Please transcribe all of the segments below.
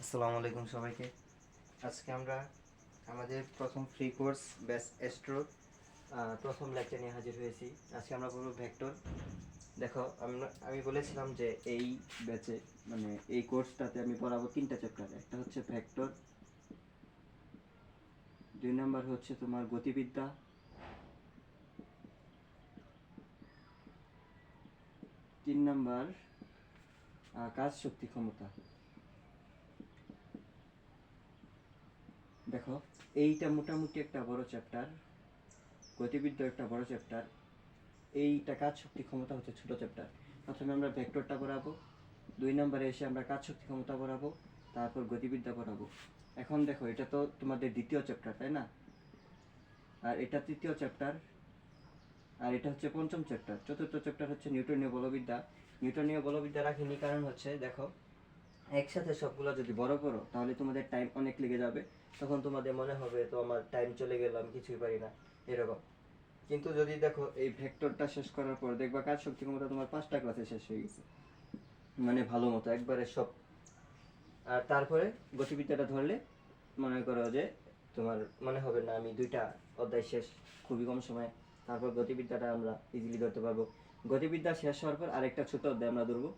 আসসালামু আলাইকুম সবাইকে। আজকে আমরা আমাদের প্রথম ফ্রি কোর্স ব্যাস অ্যাস্ট্রোর প্রথম লেকচার নিয়ে হাজির হয়েছি। আজকে আমরা পড়ব ভেক্টর। দেখো, আমি বলেছিলাম যে এই ব্যাচে মানে এই কোর্সটাতে আমি পড়াবো তিনটা চ্যাপ্টার। একটা হচ্ছে ভেক্টর, 2 নাম্বার হচ্ছে তোমার গতিবিদ্যা, 3 নাম্বার কাজ শক্তি ক্ষমতা। দেখো, এইটা মোটামুটি একটা বড় চ্যাপ্টার, গতিবিদ্যা একটা বড় চ্যাপ্টার, এইটা কাজ শক্তি ক্ষমতা হচ্ছে ছোট চ্যাপ্টার। প্রথমে আমরা ভেক্টরটা পড়াবো, 2 নম্বরে এসে আমরা কাজ শক্তি ক্ষমতা পড়াবো, তারপর গতিবিদ্যা পড়াবো। এখন দেখো, এটা তো তোমাদের দ্বিতীয় চ্যাপ্টার, তাই না? আর এটা তৃতীয় চ্যাপ্টার, আর এটা হচ্ছে পঞ্চম চ্যাপ্টার। চতুর্থ চ্যাপ্টার হচ্ছে নিউটনীয় বলবিদ্যা। নিউটনীয় বলবিদ্যা রাখিনি কারণ হচ্ছে, দেখো, একসাথে সবগুলো যদি বড় করো তাহলে তোমাদের টাইম অনেক লেগে যাবে। তখন তোমাদের মনে হবে তো আমার টাইম চলে গেল, আমি কিছুই পারি না, এরকম। কিন্তু যদি দেখো এই ভেক্টরটা শেষ করার পর দেখবা কাজ শক্তি ক্ষমতা তোমার 5টা ক্লাসে শেষ হয়ে গেছে, মানে ভালো মতো একবারে সব। আর তারপরে গতিবিদ্যাটা ধরলে মনে করো যে তোমার মনে হবে না আমি 2টা অধ্যায় শেষ খুবই কম সময়ে। তারপর গতিবিদ্যাটা আমরা ইজিলি ধরতে পারবো। গতিবিদ্যা শেষ হওয়ার পর আরেকটা ছোট অধ্যায় আমরা ধরবো।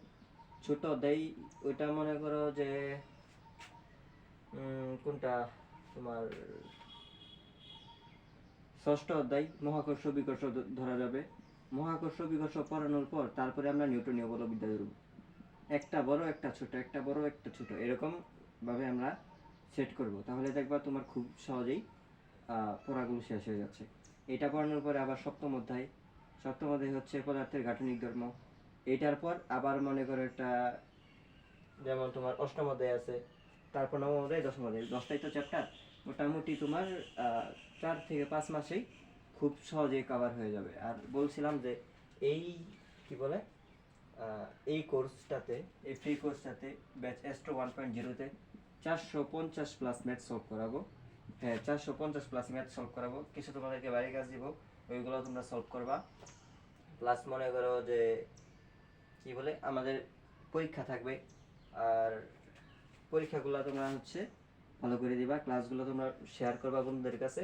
ছোট অধ্যায় ওইটা মনে করো যে কোনটা তোমার ষষ্ঠ অধ্যায় মহাকর্ষ বিকর্ষ ধরা যাবে। মহাকর্ষ বিকর্ষ পড়ানোর পর তারপরে আমরা নিউটনীয় বলবিদ্যা ধরব। একটা বড় একটা ছোট, একটা বড় একটা ছোট, এরকম ভাবে আমরা সেট করব। তাহলে দেখবা তোমার খুব সহজেই পড়াগুলো শেষ হয়ে যাচ্ছে। এটা পড়ানোর পরে আবার সপ্তম অধ্যায়। সপ্তম অধ্যায় হচ্ছে পদার্থের গাঠনিক ধর্ম। এইটার পর আবার মনে করো একটা, যেমন তোমার অষ্টম অধ্যায় আছে, তারপর নবম অধ্যায়, দশম অধ্যায়, 10টাই তো চ্যাপ্টার। মোটামুটি তোমার 4 থেকে 5 মাসেই খুব সহজেই কভার হয়ে যাবে। আর বলছিলাম যে এই কি বলে এই কোর্সটাতে, এই free কোর্সটাতে batch straw 1.0-তে 450 plus math solve করাবো। হ্যাঁ, 450 প্লাস ম্যাথ সলভ করাবো। কিছু তোমাদেরকে বাড়ির কাজ দিব, ওইগুলো তোমরা সলভ করবা। প্লাস মনে করো যে কি বলে আমাদের পরীক্ষা থাকবে। আর পরীক্ষাগুলো তোমরা হচ্ছে ভালো করে দিবা, ক্লাসগুলো তোমরা শেয়ার করবা বন্ধুদের কাছে।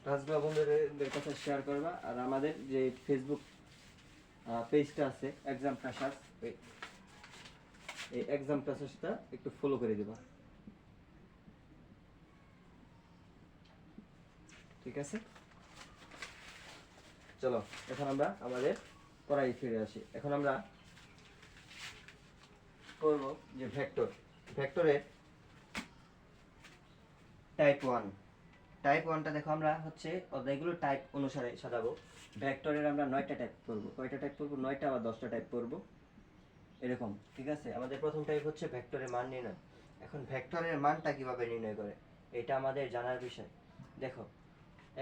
ক্লাসগুলো বন্ধুদের কাছে শেয়ার করবা। আর আমাদের যে ফেসবুক পেজটা আছে এক্সাম ক্রাশার্স, এই এক্সাম ক্রাশার্সটা একটু ফলো করে দিবা, ঠিক আছে? চলো, এখন আমরা আমাদের পড়ায় ফিরে আসি। এখন আমরা করব যে ভেক্টর। ভেক্টরের টাইপ 1। টাইপ 1টা দেখো, আমরা হচ্ছে অধ্যায়গুলো টাইপ অনুসারে সাজাবো। ভেক্টরের আমরা 9টা টাইপ করব। কয়টা টাইপ করব? 9টা বা 10টা টাইপ করব, এরকম, ঠিক আছে? আমাদের প্রথম টাইপ হচ্ছে ভেক্টরের মান নির্ণয়। এখন ভেক্টরের মানটা কিভাবে নির্ণয় করে, এটা আমাদের জানার বিষয়। দেখো,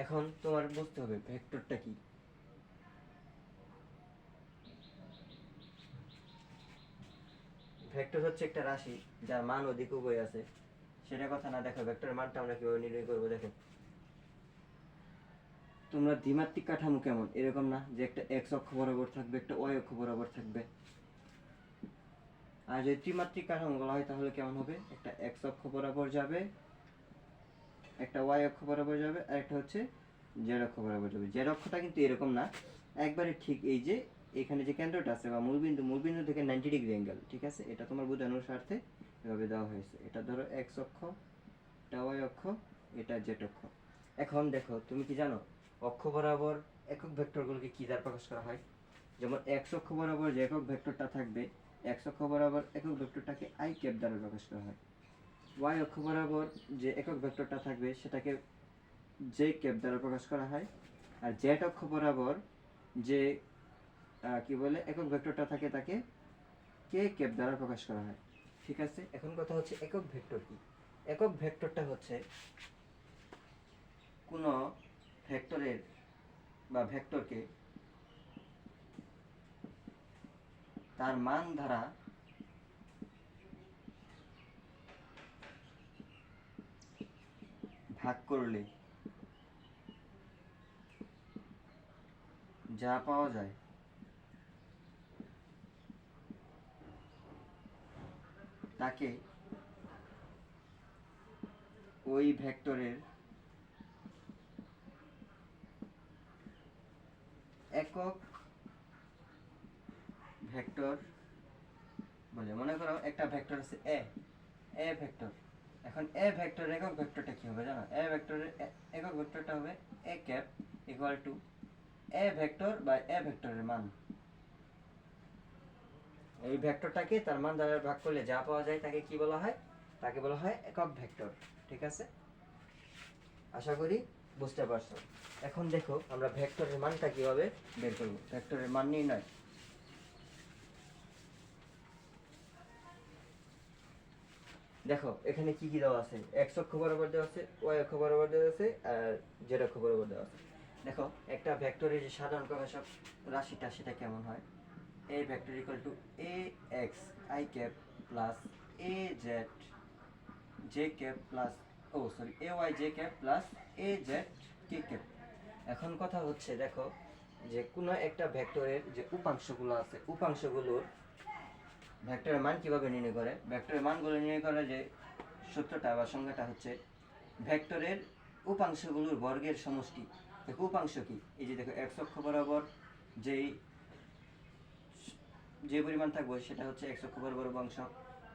এখন তোমার বুঝতে হবে ভেক্টরটা কি। ভেক্টর হচ্ছে একটা রাশি যার মান অধিক উভয় আছে, সেটা কথা না। দেখো, ভেক্টরের মানটা আমরা কিভাবে নির্ণয় করবো। দেখো, তোমরা দ্বিমাত্রিক কাঠামো কেমন, এরকম না যে একটা এক্স অক্ষ বরাবর থাকবে, একটা ওয়াই অক্ষ বরাবর থাকবে। আর যদি ত্রিমাত্রিক কাঠামো বলা হয় তাহলে কেমন হবে? একটা এক্স অক্ষ বরাবর যাবে, একটা ওয়াই অক্ষ বরাবর যাবে, আর একটা হচ্ছে জেড অক্ষ বরাবর যাবে। জেড অক্ষটা কিন্তু এরকম না, একবারে ঠিক এই যে এখানে যে কেন্দ্রটা আছে বা মূলবিন্দু, মূলবিন্দু থেকে 90 ডিগ্রি অ্যাঙ্গেল, ঠিক আছে? এটা তোমার বোঝানোর স্বার্থে এভাবে দেওয়া হয়েছে। এটা ধরো এক্স অক্ষ, এটা ওয়াই অক্ষ, এটা জেড অক্ষ। এখন দেখো, তুমি কি জানো অক্ষ বরাবর একক ভেক্টরগুলোকে কি দ্বারা প্রকাশ করা হয়? যেমন এক্স অক্ষ বরাবর যে একক ভেক্টরটা থাকবে, এক্স অক্ষ বরাবর একক ভেক্টরটাকে আই ক্যাপ দ্বারা প্রকাশ করা হয়। ওয়াই অক্ষ বরাবর যে একক ভেক্টরটা থাকবে সেটাকে জে ক্যাপ দ্বারা প্রকাশ করা হয়। আর জেড অক্ষ বরাবর যে কি বলে একক ভেক্টরটা থাকে তাকে কে ক্যাপ দ্বারা প্রকাশ করা হয়, ঠিক আছে? এখন কথা হচ্ছে একক ভেক্টর কি। একক ভেক্টরটা হচ্ছে কোনো ভেক্টরের বা ভেক্টরকে তার মান দ্বারা ভাগ করলে যা পাওয়া যায় তাকে ওই ভেক্টরের একক ভেক্টর বলে। মনে করো একটা ভেক্টর আছে এ ভেক্টর। এখন এ ভেক্টর একক ভেক্টরটা কি হবে জানো? এ ভেক্টরের একক ভেক্টরটা হবে a cap equal to a vector বা এ ভেক্টরের মান। এই ভেক্টরটাকে তার মান দ্বারা ভাগ করলে যা পাওয়া যায় তাকে কি বলা হয়? তাকে বলা হয় একক ভেক্টর। ঠিক আছে, আশা করি বুঝতে পারছো। এখন দেখো আমরা ভেক্টরের মানটা কিভাবে বের করব। ভেক্টরের মান নির্ণয়। দেখো এখানে কি কি দেওয়া আছে, এক্স অক্ষ বরাবর দেওয়া আছে, ওয়াই অক্ষ বরাবর দেওয়া আছে, আর জেড অক্ষ বরাবর দেওয়া আছে। দেখো একটা ভেক্টরের যে সাধারণ প্রকাশক রাশিটা সেটা কেমন হয়? A vector equal to A x I cap plus A Z J cap plus A Y J cap plus A Z K cap. এখন কথা হচ্ছে দেখো যে কোনো একটা ভেক্টরের যে উপাংশগুলো আছে, উপাংশগুলোর ভেক্টরের মান কিভাবে নির্ণয় করে? ভেক্টরের মানগুলো নির্ণয় করে যে সূত্রটা বা সংজ্ঞাটা হচ্ছে ভেক্টরের উপাংশগুলোর বর্গের সমষ্টি। দেখো উপাংশ কি? এই যে দেখো এক্স অক্ষ বরাবর যে পরিমাণ থাকবে সেটা হচ্ছে এক্স অক্ষ বরাবর উপাংশ,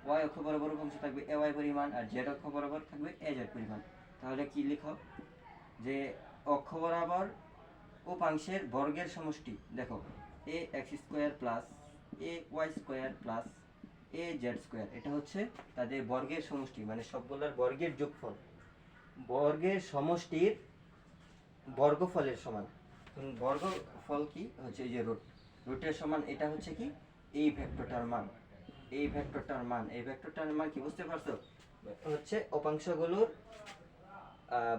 ওয়াই অক্ষ বরাবর উপাংশ থাকবে এ ওয়াই পরিমাণ, আর জেড অক্ষ বরাবর থাকবে এ জেড পরিমাণ। তাহলে কি লিখো যে অক্ষ বরাবর উপাংশের বর্গের সমষ্টি। দেখো a x square plus A y square plus A z square, এটা হচ্ছে তাদের বর্গের সমষ্টি, মানে সবগুলোর বর্গের যোগফল। বর্গের সমষ্টির বর্গফলের সমান। বর্গফল কি হচ্ছে? এই যে রুটের সমান। এটা হচ্ছে কি? এই ভেক্টরটার মান। এই ভেক্টরটার মান কি বুঝতে পারছো? হচ্ছে উপাংশগুলোর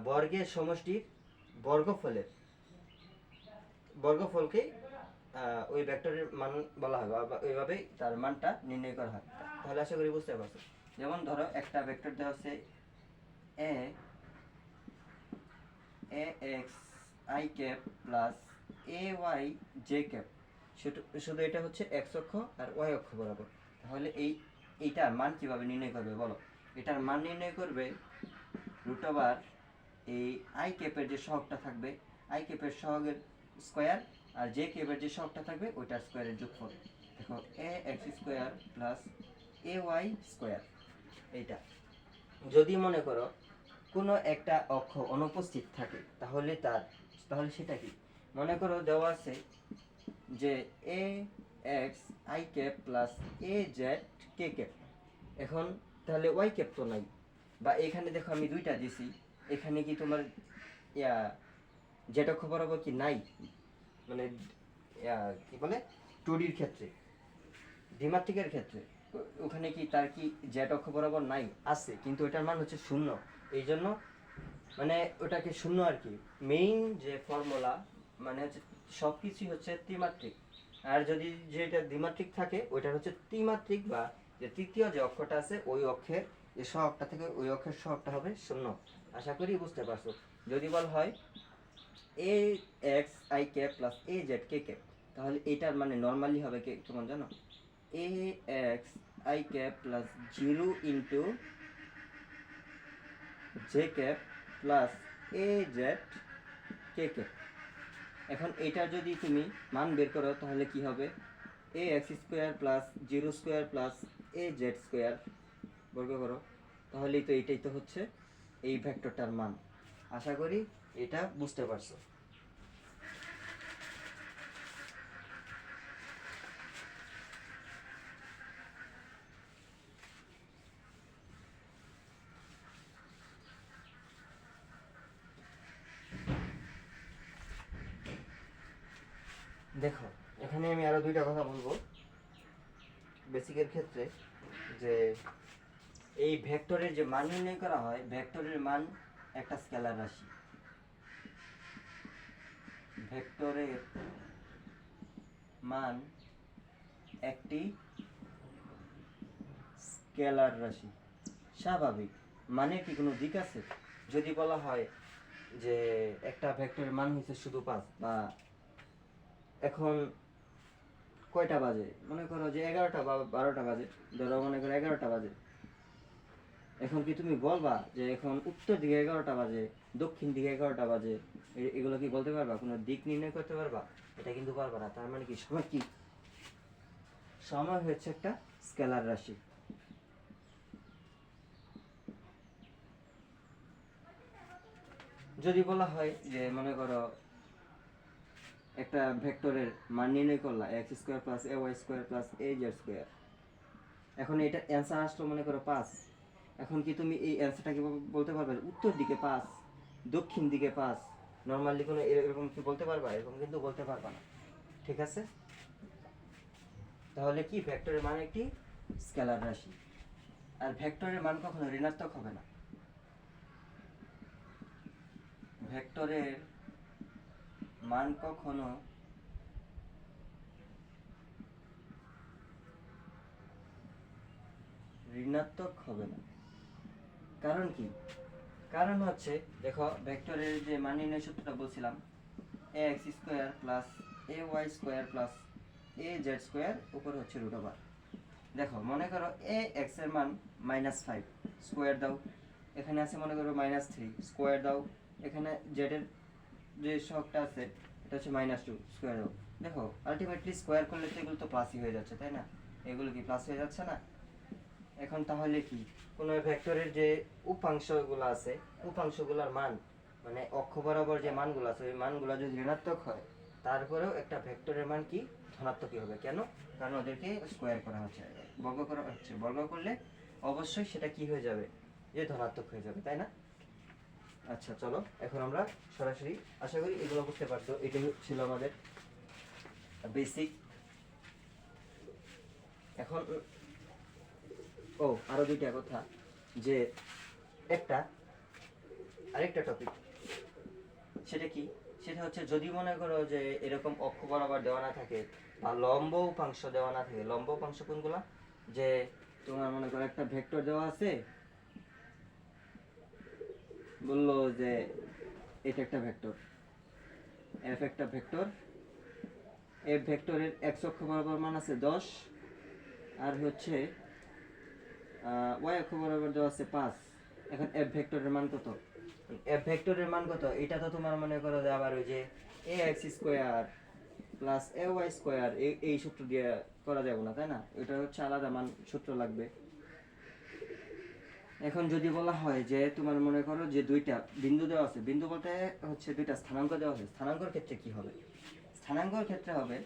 বর্গের সমষ্টির বর্গফলকে ওই ভেক্টরের মান বলা হয়, বা ওইভাবেই তার মানটা নির্ণয় করা হয়। তাহলে আশা করি বুঝতে পারছো। যেমন ধরো একটা ভেক্টর দেওয়া হচ্ছে a x I cap plus A Y J cap. শুধু এটা হচ্ছে এক্স অক্ষ আর ওয়াই অক্ষ বরাবর। তাহলে এইটার মান কিভাবে নির্ণয় করবে বলো? এটার মান নির্ণয় করবে রুট ওভার এই আই ক্যাপের যে সহগটা থাকবে, আই ক্যাপের সহগের স্কোয়ার, আর জে ক্যাপের যে সহগটা থাকবে ওইটার স্কোয়ারের যোগফল। দেখো a x square plus A y square. এইটা যদি মনে করো কোনো একটা অক্ষ অনুপস্থিত থাকে তাহলে সেটা কি? মনে করো দেওয়া আছে যে a x I cap plus A Z K cap. এখন তাহলে ওয়াই ক্যাপ তো নাই, বা এখানে দেখো আমি দুইটা দিছি, এখানে কি তোমার জেড অক্ষ বরাবর কি নাই? মানে কি বলে টুডির ক্ষেত্রে, দ্বিমাত্রিকের ক্ষেত্রে ওখানে কি তার কি জেড অক্ষ বরাবর নাই? আছে, কিন্তু ওটার মান হচ্ছে শূন্য। এই জন্য মানে ওটাকে শূন্য আর কি। মেইন যে ফর্মুলা মানে হচ্ছে সব কিছুই হচ্ছে ত্রিমাত্রিক, আর যদি যেটা দ্বিমাত্রিক থাকে ওইটার হচ্ছে ত্রিমাত্রিক, বা যে তৃতীয় যে অক্ষটা আছে ওই অক্ষের যে সহগটা থেকে ওই অক্ষের সহগটা হবে শূন্য। আশা করি বুঝতে পারছো। যদি বল হয় a x I cap plus A Z K cap, তাহলে এটার মানে নর্মালি হবে কি কেমন জানো? A x I cap plus 0 into j cap plus A Z K cap. এখন এটার যদি তুমি মান বের করো তাহলে কি হবে? A x square plus 0 square plus A z square বর্গ করো, তাহলেই তো এইটাই তো হচ্ছে এই ভেক্টরটার মান। আশা করি এটা বুঝতে পারছো। দেখো এখানে আমি আরো দুইটা কথা বলবো বেসিকের ক্ষেত্রে, যে এই ভেক্টরের যে মান নির্ণয় করা হয়, ভেক্টরের মান একটা স্কেলার রাশি। ভেক্টরের মান একটি স্কেলার রাশি। স্বাভাবিক, মানে কি কোনো দিক আছে? যদি বলা হয় যে একটা ভেক্টরের মান হচ্ছে শুধু 5, বা এখন কয়টা বাজে, মনে করো যে 11টা বা 12টা বাজে, ধরো মনে করো 11টা বাজে। এখন কি তুমি বলবা যে এখন উত্তর দিকে 11টা বাজে, দক্ষিণ দিকে 11টা বাজে, এগুলো কি বলতে পারবা? কোনো দিক নির্ণয় করতে পারবা? এটা কিন্তু পারবা না। তার মানে কি সময় কি? সময় হচ্ছে একটা স্কেলার রাশি। যদি বলা হয় যে মনে করো একটা ভেক্টরের মান নির্ণয় করলা x² + ay² + az², এখন এটা অ্যান্সার আসলো মনে করো 5। এখন কি তুমি এই অ্যান্সারটাকে বলতে পারবে উত্তর দিকে 5, দক্ষিণ দিকে 5? নর্মালি কোনো এরকম কি বলতে পারবা? এরকম কিন্তু বলতে পারবা না। ঠিক আছে? তাহলে কি ভেক্টরের মান একটি স্কেলার রাশি, আর ভেক্টরের মান কখনো ঋণাত্মক হবে না। ভেক্টরের মান কখনো ঋণাত্মক হবে না। কারণ কি? কারণ হচ্ছে দেখো, ভেক্টরের যে মান নির্ণয় সূত্রটা বলছিলাম, ax² + ay² + az² উপর হচ্ছে √। দেখো মনে করো ax এর মান -5, স্কোয়ার দাও। এখানে আছে মনে করো -3, স্কোয়ার দাও। এখানে z এর যে সহগটা আছে এটা হচ্ছে -2, স্কোয়ার দাও। দেখো আলটিমেটলি স্কোয়ার করলে তো এগুলো তো প্লাসই হয়ে যাচ্ছে, তাই না? এগুলো কি প্লাস হয়ে যাচ্ছে না? এখন তাহলে কি কোনো ভেক্টরের যে উপাংশগুলো আছে, উপাংশগুলোর মান মানে অক্ষ বরাবর যে মানগুলো আছে ওই মানগুলো যদি ঋণাত্মক হয়, তারপরেও একটা ভেক্টরের মান কি ধনাত্মকই হবে। কেন? কারণ ওদেরকে স্কোয়ার করা হচ্ছে, বর্গ করা হচ্ছে। বর্গ করলে অবশ্যই সেটা কি হয়ে যাবে? যে ধনাত্মক হয়ে যাবে, তাই না? আচ্ছা চলো এখন আমরা সরাসরি, আশা করি এগুলো বুঝতে পারছো। এটাই ছিল আমাদের বেসিক। এখন আরো দুইটা কথা, যে একটা আরেকটা টপিক, সেটা কি? সেটা হচ্ছে যদি মনে করো যে এরকম অক্ষ বরাবর দেওয়া না থাকে বা লম্ব উপাংশ দেওয়া না থাকে। লম্ব উপাংশ কোনগুলা? যে তোমার মনে করো একটা ভেক্টর দেওয়া আছে, বললো যে এটা একটা ভেক্টর, এফ একটা ভেক্টর, এফ ভেক্টরের এক্স অক্ষ বরাবর মান আছে 10, আর হচ্ছে ওয়াই অক্ষ বরাবর দেওয়া আছে 5। এখন এফ ভেক্টরের মান কত? এফ ভেক্টরের মান কত? এটা তো তোমার মনে করো যে আবার ওই যে ax² + ay² এই সূত্র দিয়ে করা যাবে না, তাই না? এটা হচ্ছে আলাদা মান সূত্র লাগবে। এখন যদি বলা হয় যে তোমার মনে করো যে দুইটা বিন্দু দেওয়া আছে, বিন্দু বলতে হচ্ছে দুইটা স্থানাঙ্ক দেওয়া আছে। স্থানাঙ্কর ক্ষেত্রে কি হবে? স্থানাঙ্কর ক্ষেত্রে হবে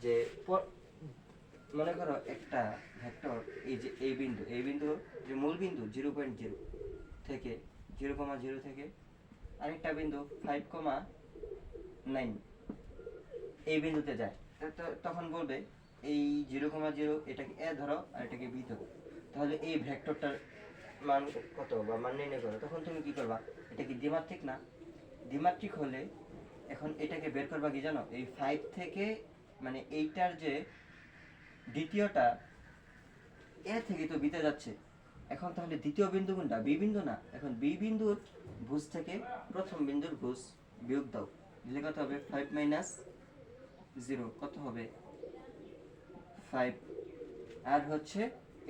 যে মনে করো একটা ভেক্টর, এই যে এই বিন্দু যে মূল বিন্দু 0.0 থেকে 0,0 থেকে আরেকটা বিন্দু 5,9 এই বিন্দুতে যায়, তখন বলবে এই 0,0 এটাকে এ ধরো আর এটাকে বি ধরো। তাহলে এই ভেক্টরটার মান কত বা মান নির্ণয় করো। তখন তুমি কি করবা? এটা কি দ্বিমাত্রিক না? দ্বিমাত্রিক হলে এখন এটাকে বের করবা কি জানো? এই 5 থেকে মানে এইটার যে দ্বিতীয়টা এ থেকে তো বিতে যাচ্ছে। এখন তাহলে দ্বিতীয় বিন্দু কোনটা? বি বিন্দু না? এখন বি বিন্দুর ভুজ থেকে প্রথম বিন্দুর ভুজ বিয়োগ দাও, দিলে কত হবে? 5 - 0 কত হবে? 5। আর হচ্ছে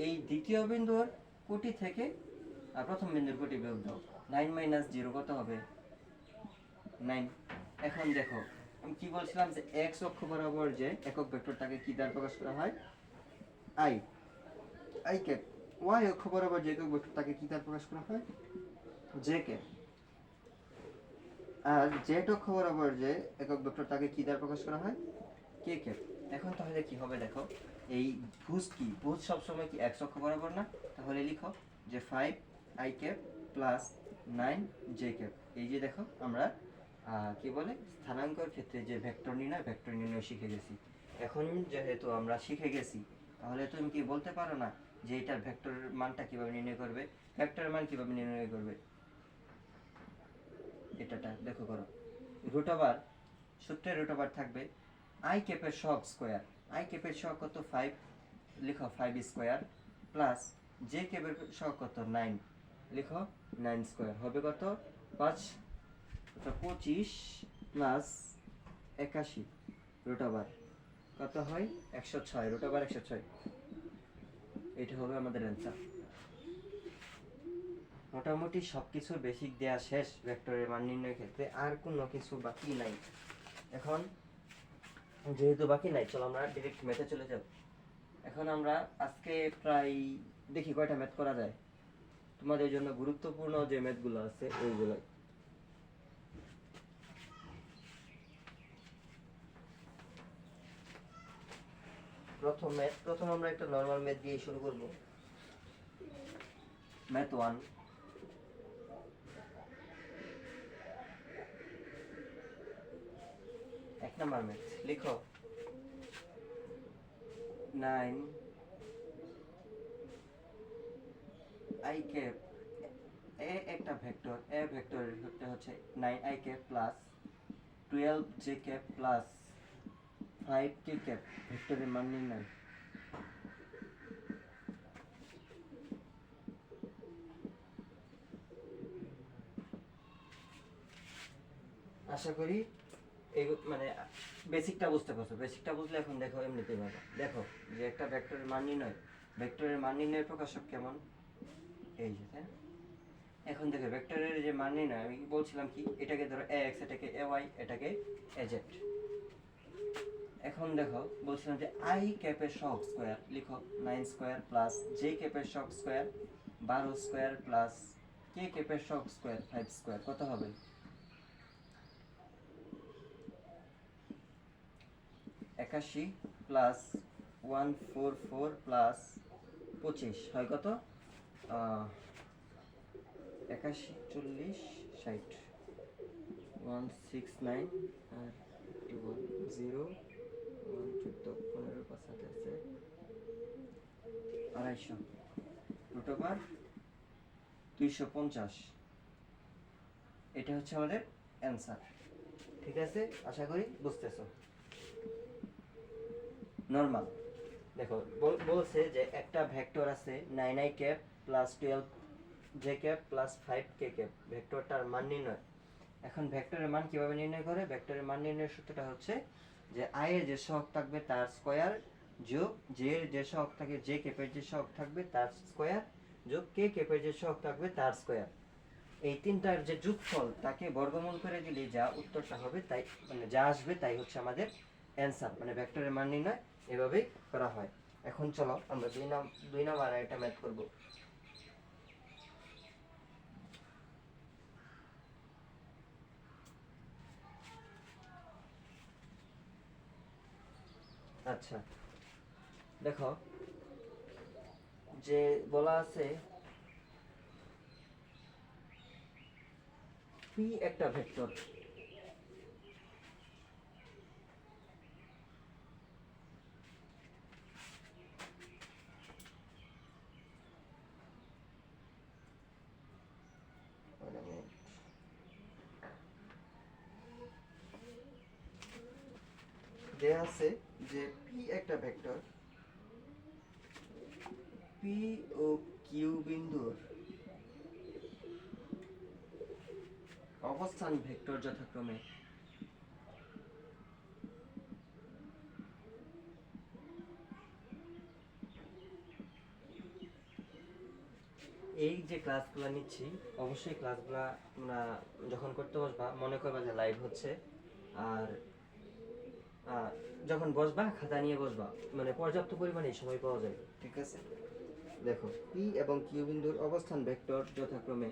এই দ্বিতীয় বিন্দুর কোটি থেকে প্রথম বিন্দুর কোটি বিয়োগ দাও, 9 - 0 কত হবে? 9। এখন দেখো আমি কি বলছিলাম যে এক্স অক্ষ বরাবর যে একক ভেক্টরটাকে কি দ্বারা প্রকাশ করা হয়? I I cap. ওয়াই অক্ষ বরাবর যে একক ভেক্টরটাকে কি দ্বারা প্রকাশ করা হয়? J cap. আর জেড অক্ষ বরাবর যে একক ভেক্টরটাকে কি দ্বারা প্রকাশ করা হয়? কে ক্যাপ। এখন তাহলে কি হবে দেখো, এই ভুজ কি? ভুজ সবসময় কি এক্স অক্ষ বরাবর না? তাহলে লিখো যে 5 আই ক্যাপ + 9 জে ক্যাপ। এই যে দেখো আমরা কি বলে স্থানাঙ্কর ক্ষেত্রে যে ভেক্টর নির্ণয় শিখে গেছি। এখন যেহেতু আমরা শিখে গেছি, তাহলে তুমি কি বলতে পারো না যে এটার ভেক্টরের মানটা কিভাবে নির্ণয় করবে? ভেক্টরের মান কিভাবে নির্ণয় করবে? এটাটা দেখো করো, √, সূত্রে √, থাকবে আই ক্যাপের সহগ স্কোয়ার। আই ক্যাপের সহগ কত? 5, লিখো 5² প্লাস জে ক্যাপের সহগ কত? 9, লিখো 9² হবে কত? 5 25 + 81 রুট ওভার কত হয় 106, রুট ওভার 106, এটা হবে আমাদের অ্যান্সার। মোটামুটি সব কিছুর বেসিক দেওয়া শেষ ভেক্টরের মান নির্ণয়ের ক্ষেত্রে, আর কোনো কিছু বাকি নাই। এখন যেহেতু বাকি নাই, চলো আমরা ডিরেক্ট ম্যাথে চলে যাব। এখন আমরা আজকে প্রায় দেখি কয়টা ম্যাথ করা যায়, তোমাদের জন্য গুরুত্বপূর্ণ যে ম্যাথগুলো আছে ওইগুলো। প্রথম আমরা একটা নরমাল ম্যাথ দিয়ে শুরু করব। ম্যাথ 1, এক নাম্বার ম্যাথ লিখো 9 i ক্যাপ, এ একটা ভেক্টর, এ ভেক্টরের হচ্ছে 9 i cap plus 12 j cap plus 5 k cap, ভেক্টরের মান নির্ণয়। আশা করি এই মানে বেসিকটা বুঝতে পারছো। বেসিকটা বুঝলে এখন দেখো এমনিতেই পারো। দেখো যে একটা ভেক্টরের মান নির্ণয়, ভেক্টরের মান নির্ণয়ের প্রকাশক কেমন, এই যে, তাই না? এখন দেখো ভেক্টরের যে মান নির্ণয়, আমি বলছিলাম কি, এটাকে ধরো ax, এটাকে ay, এটাকে az। এখন দেখো বলছিলাম যে i ক্যাপের সহগ স্কয়ার লিখো 9 স্কয়ার প্লাস j ক্যাপের সহগ স্কয়ার 12 স্কয়ার প্লাস k ক্যাপের সহগ স্কয়ার 5 স্কয়ার, কত হবে? 81 প্লাস 144 প্লাস 25 হয় কত? 81, 40, 60, 169 আর 0, 14, 15, 5 হাতে আছে 250, রুট ওভার 250, এটা হচ্ছে আমাদের অ্যান্সার। ঠিক আছে, আশা করি বুঝতেছো। নরমাল দেখো বলছে যে একটা ভেক্টর আছে 9i cap plus 12 j cap plus 5 k cap, ভেক্টরটার মান নির্ণয়। এখন ভেক্টরের মান কিভাবে নির্ণয় করে? ভেক্টরের মান নির্ণয়ের সূত্রটা হচ্ছে যে i এর যে সহগ থাকবে তার স্কয়ার যোগ j এর যে সহগ থাকে, j ক্যাপের যে সহগ থাকবে তার স্কয়ার যোগ k ক্যাপের যে সহগ থাকবে তার স্কয়ার। এই তিনটার যে যোগফল তাকে বর্গমূল করে দিলে যা উত্তরটা হবে, তাই মানে যা আসবে তাই হচ্ছে আমাদের অ্যান্সার। মানে ভেক্টরের মান নির্ণয় এভাবেই করা হয়। এখন চলো আমরা দুই নাম্বার একটা ম্যাথ করব। আচ্ছা দেখো যে বলা আছে পি একটা ভেক্টর, দেয়া আছে যে পি একটা ভেক্টর, পি ও কিউ বিন্দুর অবস্থান ভেক্টর যথাক্রমে এই যে ক্লাসগুলো নিচ্ছি, অবশ্যই ক্লাসগুলো তোমরা যখন করতে বসবা মনে করবা যে লাইভ হচ্ছে, আর যখন বসবা খাতা নিয়ে বসবা, মানে পর্যাপ্ত পরিমাণে সময় পাওয়া যায়। ঠিক আছে, দেখো পি এবং কিউ বিন্দুর অবস্থান ভেক্টর যথাক্রমে,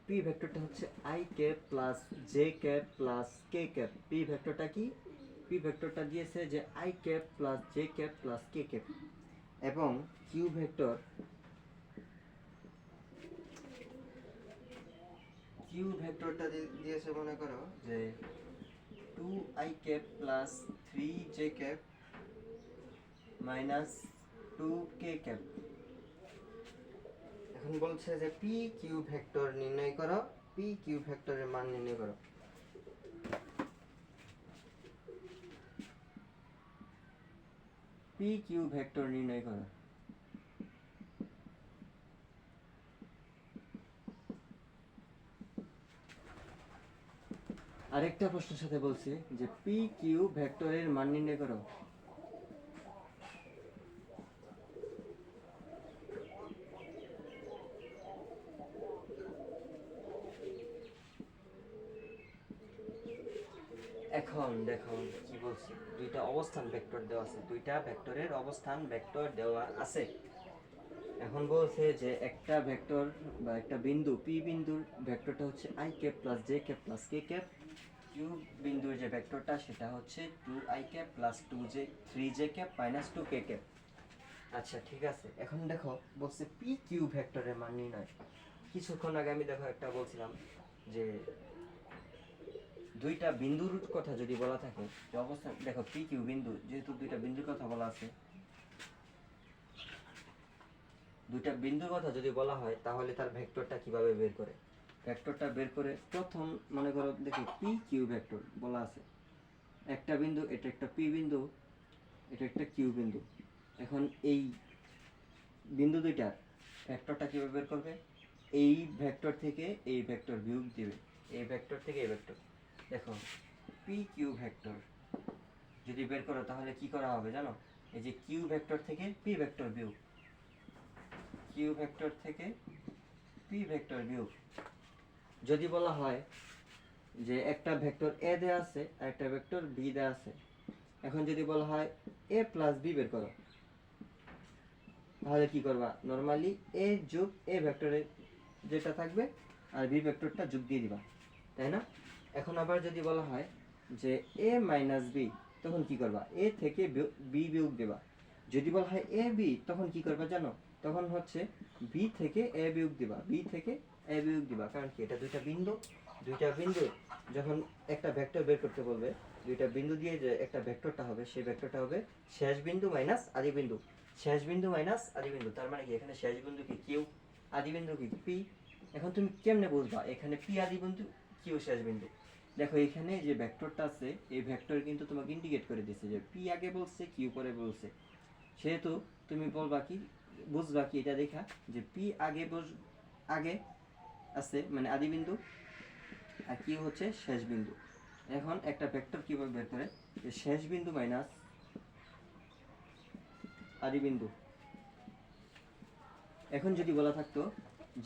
পি ভেক্টরটা হচ্ছে I cap plus J cap plus K cap. P ভেক্টরটা কি? পি ভেক্টরটা দিয়েছে যে i cap plus J cap plus K cap, এবং কিউ ভেক্টর, কিউ ভেক্টরটা দিয়েছে মনে করো যে 2i cap plus 3j cap minus 2k cap. এখন বলছে যে পি কিউ ভেক্টর নির্ণয় করো, পি কিউ ভেক্টরের মান নির্ণয় করো। পি কিউ ভেক্টর নির্ণয় করো। আরেকটা প্রশ্নের সাথে বলছে যে পি কিউ ভেক্টরের মান নির্ণয় করো। এখন দেখো কি বলছে, দুইটা অবস্থান ভেক্টর দেওয়া আছে, দুইটা ভেক্টরের অবস্থান ভেক্টর দেওয়া আছে। এখন বলছে যে একটা ভেক্টর বা একটা বিন্দু পি বিন্দুর ভেক্টরটা হচ্ছে I cap plus J cap plus K cap, Q বিন্দুর যে ভেক্টরটা সেটা হচ্ছে two I cap plus two J three J cap minus two K cap. আচ্ছা ঠিক আছে, এখন দেখো বলছে পি কিউ ভেক্টরের মান নির্ণয়। কিছুক্ষণ আগে আমি দেখো একটা বলছিলাম যে দুইটা বিন্দুর কথা যদি বলা থাকে যে অবস্থা, দেখো পি কিউ বিন্দু, যেহেতু দুইটা বিন্দুর কথা বলা আছে, দুইটা বিন্দুর কথা যদি বলা হয় তাহলে তার ভেক্টরটা কিভাবে বের করে। ভেক্টরটা বের করে প্রথম মনে করো দেখি পি কিউ ভেক্টর বলা আছে, একটা বিন্দু, এটা একটা পি বিন্দু, এটা একটা কিউ বিন্দু। এখন এই বিন্দু দুইটার ভেক্টরটা কিভাবে বের করবে, এই ভেক্টর থেকে এই ভেক্টর বিয়োগ দিবে, এই ভেক্টর থেকে এই ভেক্টর। দেখো পি কিউ ভেক্টর যদি বের করো তাহলে কি করা হবে জানো, এই যে কিউ ভেক্টর থেকে পি ভেক্টর বিয়োগ, কিউ ভেক্টর থেকে পি ভেক্টর বিয়োগ। যদি বলা হয় যে একটা ভেক্টর এ দেয়া আছে আর একটা ভেক্টর বি দেয়া আছে, এখন যদি বলা হয় এ প্লাস বি বের করো, তাহলে কি করবা, নরমালি এ যোগ এ ভেক্টরে যেটা থাকবে আর বি ভেক্টরটা যোগ দিয়ে দিবা, তাই না? এখন আবার যদি বলা হয় যে এ মাইনাস বি, তখন কি করবা, এ থেকে বি বিয়োগ দেবা। যদি বলা হয় এ বি, তখন কি করবা জানো, তখন হচ্ছে বি থেকে এ বিয়োগ দিবা, বি থেকে এ বিয়োগ দিবা। কারণ কি, এটা দুইটা বিন্দু, দুইটা বিন্দু যখন একটা ভেক্টর বের করতে বলবে, দুইটা বিন্দু দিয়ে যে একটা ভেক্টরটা হবে, সেই ভেক্টরটা হবে শেষ বিন্দু মাইনাস আদি বিন্দু, শেষ বিন্দু মাইনাস আদি বিন্দু। তার মানে কি, এখানে শেষ বিন্দু কি কিউ, আদি বিন্দু কি পি। এখন তুমি কেমনে বুঝবা এখানে পি আদি বিন্দু কিউ শেষ বিন্দু? দেখো এখানে যে ভেক্টরটা আছে, এই ভেক্টর কিন্তু তোমাকে ইন্ডিকেট করে দিচ্ছে যে পি আগে বলছে কিউ পরে বলছে, সেহেতু তুমি বলবা কি, বুঝবা কি এটা দেখা যে পি আগে আগে আছে মানে আদি বিন্দু, আর কিউ হচ্ছে শেষ বিন্দু। এখন একটা ভেক্টর কিভাবে বের করে, যে শেষ বিন্দু মাইনাস আদি বিন্দু। এখন যদি বলা থাকতো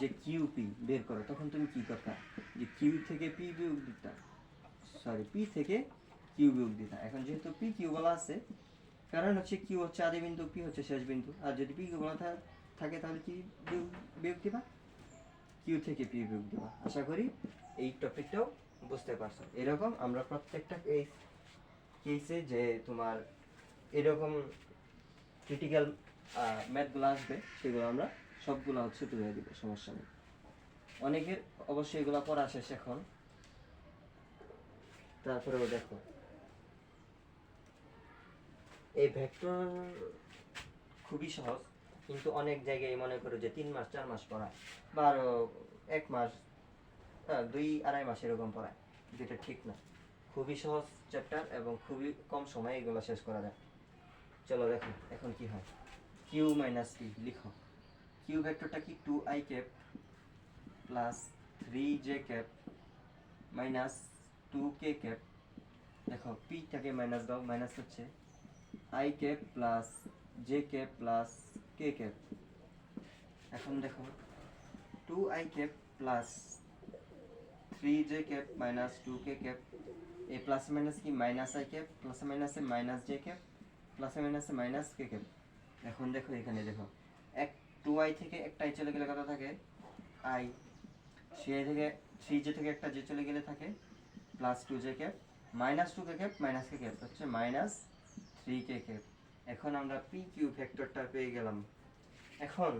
যে কিউ পি বের করো, তখন তুমি কি করতা, যে কিউ থেকে পি বিয়োগ দিতা, সরি পি থেকে কিউ বিয়োগ দিতা। এখন যেহেতু পি কিউ বলা আছে, কারণ হচ্ছে কিউ হচ্ছে আদি বিন্দু, পি হচ্ছে শেষ বিন্দু, আর যদি পি কিউ বলা থাকে তাহলে কি বিয়োগ দিবা, কিউ থেকে পি বিয়োগ দিবা। আশা করি এই টপিকটাও বুঝতে পারছো। এরকম আমরা প্রত্যেকটা কেসে যে তোমার এরকম ক্রিটিক্যাল ম্যাথগুলো আসবে, সেগুলো আমরা সবগুলো হচ্ছে তুলে দিব, সমস্যা নেই। অনেকের অবশ্যই এগুলো পড়া শেষ এখন, তারপরেও দেখো এই ভেক্টর খুবই সহজ, কিন্তু অনেক জায়গায় মনে করো যে 3 মাস 4 মাস পড়ায়, বা আরো 1 মাস 2-2.5 মাস এরকম পড়ায়, যেটা ঠিক না। খুবই সহজ চ্যাপ্টার এবং খুবই কম সময়ে এগুলো শেষ করা যায়। চলো দেখো এখন কি হয়, কিউ মাইনাস পি লিখো। কিউ ভেক্টরটা কি, two I cap plus three J cap minus two K cap. দেখো পিটাকে মাইনাস দাও, মাইনাস হচ্ছে I cap plus J cap plus K cap. এখন দেখো two I cap plus three J cap minus two K cap, এ plus minus কি minus I cap, plus মাইনাসে minus J cap, plus মাইনাসে minus কে cap. এখন দেখো এখানে দেখো এক টু আই থেকে একটা আই চলে গেলে কত থাকে, আই, সে থেকে থ্রি জে থেকে একটা জে চলে গেলে থাকে plus two J cap, minus two কে ক্যাপ মাইনাস কে ক্যাপ হচ্ছে মাইনাস থ্রি কে ক্যাপ। এখন আমরা পি কিউ ভেক্টরটা পেয়ে গেলাম। এখন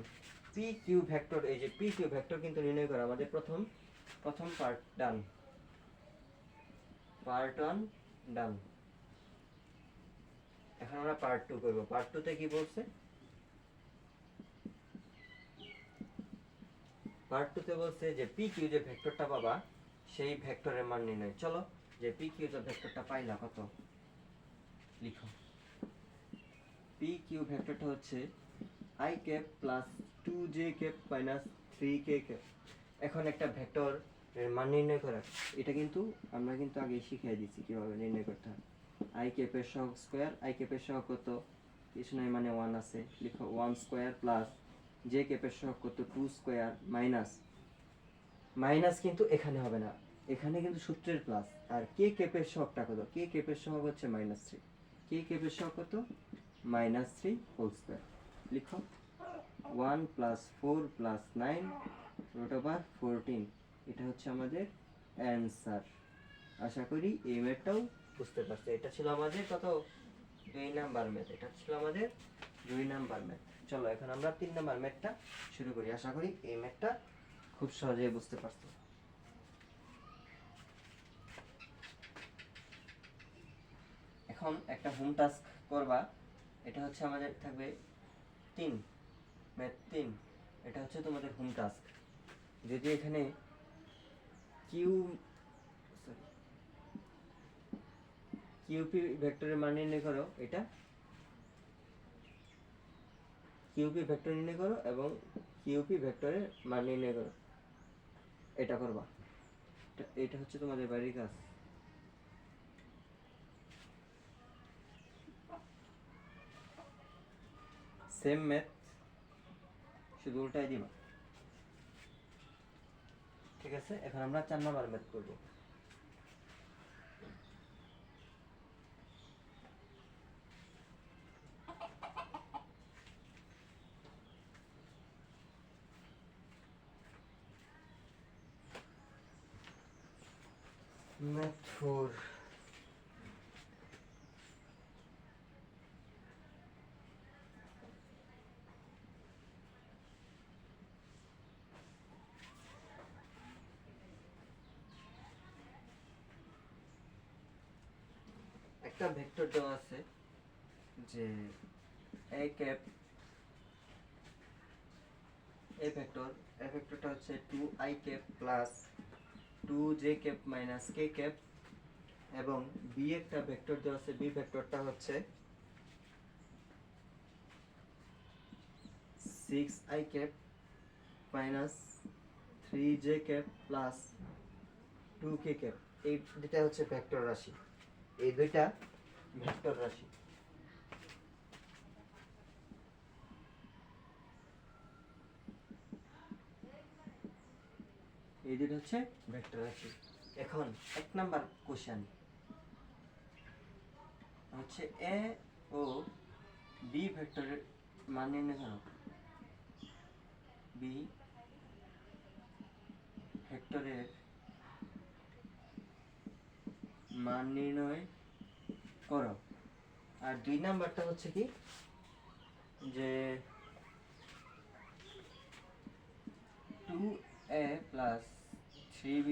পি কিউ ভেক্টর, এই যে পি কিউ ভেক্টর কিন্তু নির্ণয় করা আমাদের প্রথম পার্ট ডান, পার্ট 1 ডান। এখন আমরা পার্ট 2 করব। পার্ট 2 তে কি বলছে, পার্ট 2 তে বলছে যে পি কিউ যে ভেক্টরটা পাবা সেই ভেক্টরের মান নির্ণয়। চলো যে পি কিউ যে ভেক্টরটা পাইলা কত লিখো। পি কিউ ভেক্টরটা হচ্ছে I cap plus two J cap minus three K cap. এখন একটা ভেক্টর এর মান নির্ণয় করা, এটা কিন্তু আমরা কিন্তু আগে শিখিয়ে দিচ্ছি কিভাবে নির্ণয় করতে হয়। আই ক্যাপের সহগ স্কোয়ার, আই ক্যাপের সহগ কত, কিছু নয় মানে 1 আছে, লিখো 1 স্কোয়ার প্লাস জে ক্যাপের সহগ কত 2 স্কোয়ার মাইনাস, মাইনাস কিন্তু এখানে হবে না, এখানে কিন্তু সূত্রের প্লাস। আর কে ক্যাপের সহগটা কত, কে ক্যাপের সহগ হচ্ছে -3, কে ক্যাপের সহগ কত -3 হোল স্কোয়ার, লিখো 1 প্লাস 4 প্লাস 9 রুট ওভার 14, এটা হচ্ছে আমাদের অ্যান্সার। আশা করি এই ম্যাথটাও বুঝতে পারছো। এটা ছিল আমাদের কত 2 নাম্বার ম্যাথ, এটা ছিল আমাদের 2 নাম্বার ম্যাথ। চলো এখন আমরা 3 নাম্বার ম্যাথটা শুরু করি। আশা করি এই ম্যাথটা খুব সহজেই বুঝতে পারছো। এখন একটা হোম টাস্ক করবা, এটা হচ্ছে আমাদের থাকবে 3, ম্যাথ 3, এটা হচ্ছে তোমাদের হোম টাস্ক। যদি এখানে কিউ সরি কিউপি ভেক্টরের মান নির্ণয় করো, এটা কিউপি ভেক্টর নির্ণয় করো এবং কিউপি ভেক্টরের মান নির্ণয় করো, এটা করবা। এটা হচ্ছে তোমাদের বাড়ির কাজ। সেম ম্যাথ, শুধু উল্টাই দিবা। ঠিক আছে, এখন আমরা 4 নাম্বার ম্যাথ করব। ম্যাথ 4, একটা ভেক্টর দেওয়া আছে যে a ক্যাপ, এ ভেক্টরটা হচ্ছে 2i cap plus 2j cap minus k cap, এবং বি একটা ভেক্টর দেওয়া আছে, বি ভেক্টরটা হচ্ছে 6i cap minus 3j cap plus 2k cap. এই দুটা হচ্ছে ভেক্টর রাশি, এই দুইটা ভেক্টর রাশি। এই দুটো হচ্ছে ভেক্টর রাশি। এখন 1 নাম্বার কোশ্চেন হচ্ছে এ ও বি ভেক্টরের মান নির্ণয় করো। বি ভেক্টরের মান নির্ণয় করো। আর 2 নাম্বারটা হচ্ছে কি, যে 2a প্লাস 3b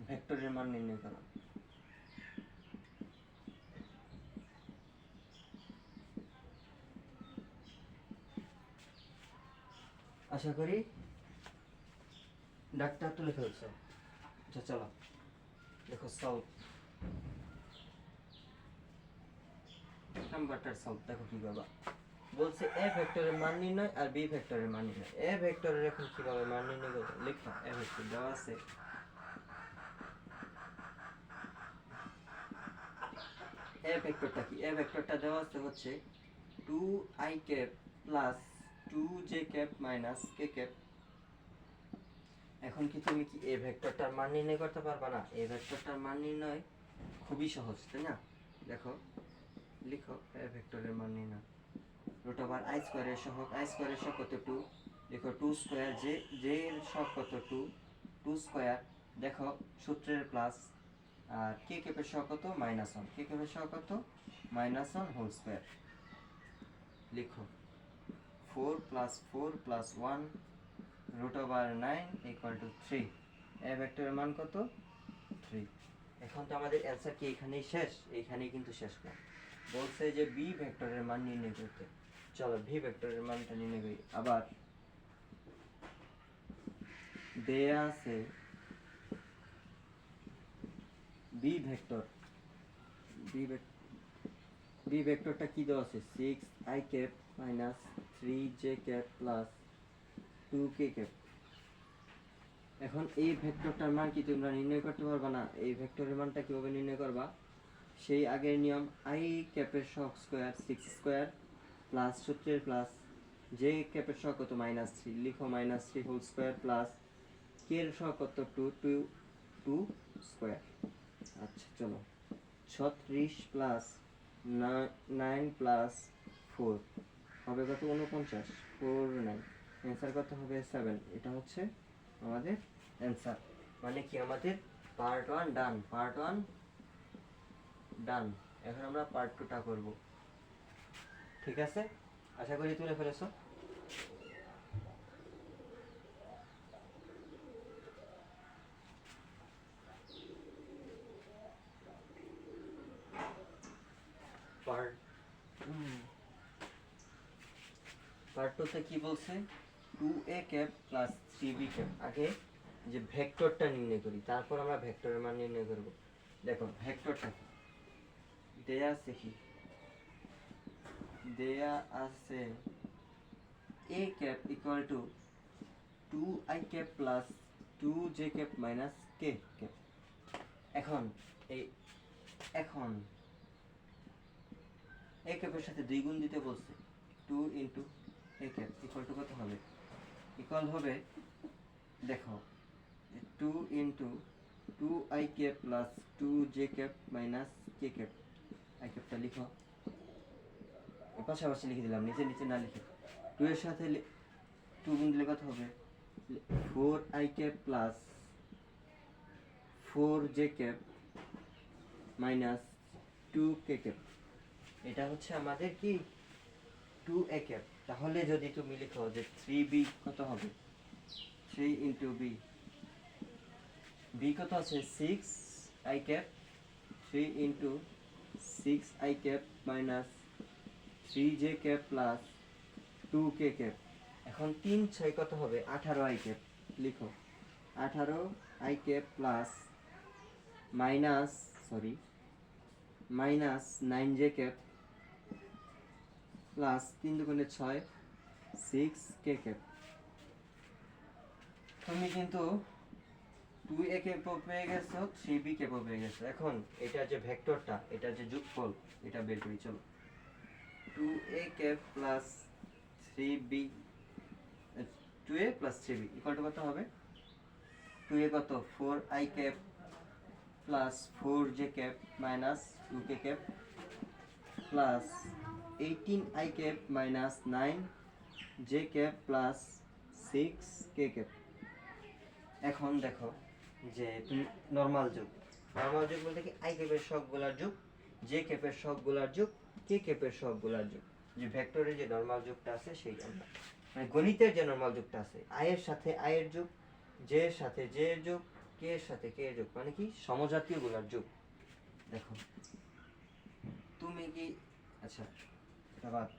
ভেক্টরের মান নির্ণয় করো। আশা করি ডাক্তার তুলে ফেলছো। আচ্ছা চলো দেখো সলভ, নাম্বারটার সলভ দেখো কি করবা। বলছে এ ভেক্টরের মান নির্ণয় আর বি ভেক্টরের মান নির্ণয়। এ ভেক্টরের এখন কিভাবে মান নির্ণয় করবে, লিখো এ ভেক্টর দেওয়া আছে, এ ভেক্টরটা কি, এ ভেক্টরটা দেওয়া আছে হচ্ছে 2i cap plus 2j cap minus k cap. এখন কি তুমি কি এ ভেক্টরটার মান নির্ণয় করতে পারবা না? এ ভেক্টরটার মান নির্ণয় খুবই সহজ, তাই না? দেখো লিখো এ ভেক্টরের মান নির্ণয়, রুট ওভার আই স্কোয়ারের সহগ, আই স্কোয়ারের সহগ কত 2, লিখো 2 স্কোয়ার, জে এর সহগ কত 2, 2 স্কোয়ার, দেখো সূত্রের প্লাস, আর কে ক্যাপের সহগ কত -1, কে ক্যাপের সহগ কত -1 হোল স্কোয়ার, লিখো 4 plus 4 plus 1 root over 9 equal to 3। এ ভেক্টরের মান কত 3। এখন তো আমাদের অ্যান্সার কি এখানেই শেষ? এইখানেই কিন্তু শেষ না, বলছে যে বি ভেক্টরের মান নির্ণয় করতে। চলো ভি ভেক্টরের মানটা নির্ণয় করি। আবার দেয়া আছে বি ভেক্টর, বি ভেক্টরটা কি দেওয়া আছে 6i cap minus 3j cap plus 2k cap. এখন এই ভেক্টরটার মান কি তোমরা নির্ণয় করতে পারবা না? এই ভেক্টরের মানটা কিভাবে নির্ণয় করবা? সেই আগের নিয়ম, আই ক্যাপের সহগ স্কোয়ার 6 স্কোয়ার প্লাস সূত্রের প্লাস জে ক্যাপের সহগ কত -3, লিখো -3 হোল স্কোয়ার প্লাস কে এর সহগ কত 2 স্কোয়ার। আচ্ছা চলো, 36 প্লাস 9 প্লাস 4 হবে কত 49, 4 9, অ্যান্সার কত হবে 7। এটা হচ্ছে আমাদের অ্যান্সার। মানে কি আমাদের পার্ট 1 ডান, পার্ট 1 ডান। এখন আমরা পার্ট 2টা করব। ঠিক আছে, আশা করি তুলে ফেলেছো। পার্ট 2তে কি বলছে? 2a cap plus 3b cap. আগে যে ভেক্টরটা নির্ণয় করি, তারপর আমরা ভেক্টরের মান নির্ণয় করব। দেখো ভেক্টরটা দেয়া আছে কি? দেয়া আছে a cap equal two 2i cap plus 2j cap minus k cap. এখন এই এখন a ক্যাপের সাথে 2 গুণ দিতে বলছে। 2 into a cap equal two কত হবে? ইকুয়াল হবে, দেখো 2 into 2i cap plus 2j cap minus k cap. i ক্যাপটা লিখো, পাশাপাশি লিখে দিলাম, নিচে নিচে না লিখে। 2 এর সাথে 2 গুণ দিলে কত হবে? 4i cap plus 4j cap minus 2k cap. এটা হচ্ছে আমাদের কি 2a ক্যাপ। তাহলে যদি তুমি লিখো যে 3b কত হবে? 3 ইন্টু b, b কত আছে 6i cap, 3 into 6i cap minus 3j cap plus 2k cap. এখন 3 6 কত হবে? 18i cap. লিখো 18i cap plus minus 9j cap plus 3 দুগুণে 6 6k ক্যাপ। তুমি কিন্তু 2a ক্যাপ পেয়ে গেছো, 3b ক্যাপ পেয়ে গেছো। এখন এটা যে ভেক্টরটা, এটা যে যোগফল, এটা বের করি চলো। 2a cap plus 3b, 2a plus 3b equal to কত হবে? 2a কত 4i cap plus 4j cap minus 2k cap plus 18i cap minus 9j cap plus 6k cap. এখন দেখো যে তুমি নরমাল যোগ বলতে কি i ক্যাপের সবগুলার যোগ, j ক্যাপের সবগুলার যোগ, k ক্যাপের সবগুলার যোগ। যে ভেক্টরের যে নরমাল যোগটা আছে সেই আমরা, মানে গণিতের যে নরমাল যোগটা আছে, i এর সাথে i এর যোগ, j এর সাথে j এর যোগ, k এর সাথে k এর যোগ, মানে কি সমজাতীয় গুলার যোগ। দেখো তুমি কি, আচ্ছা এটা বাদ,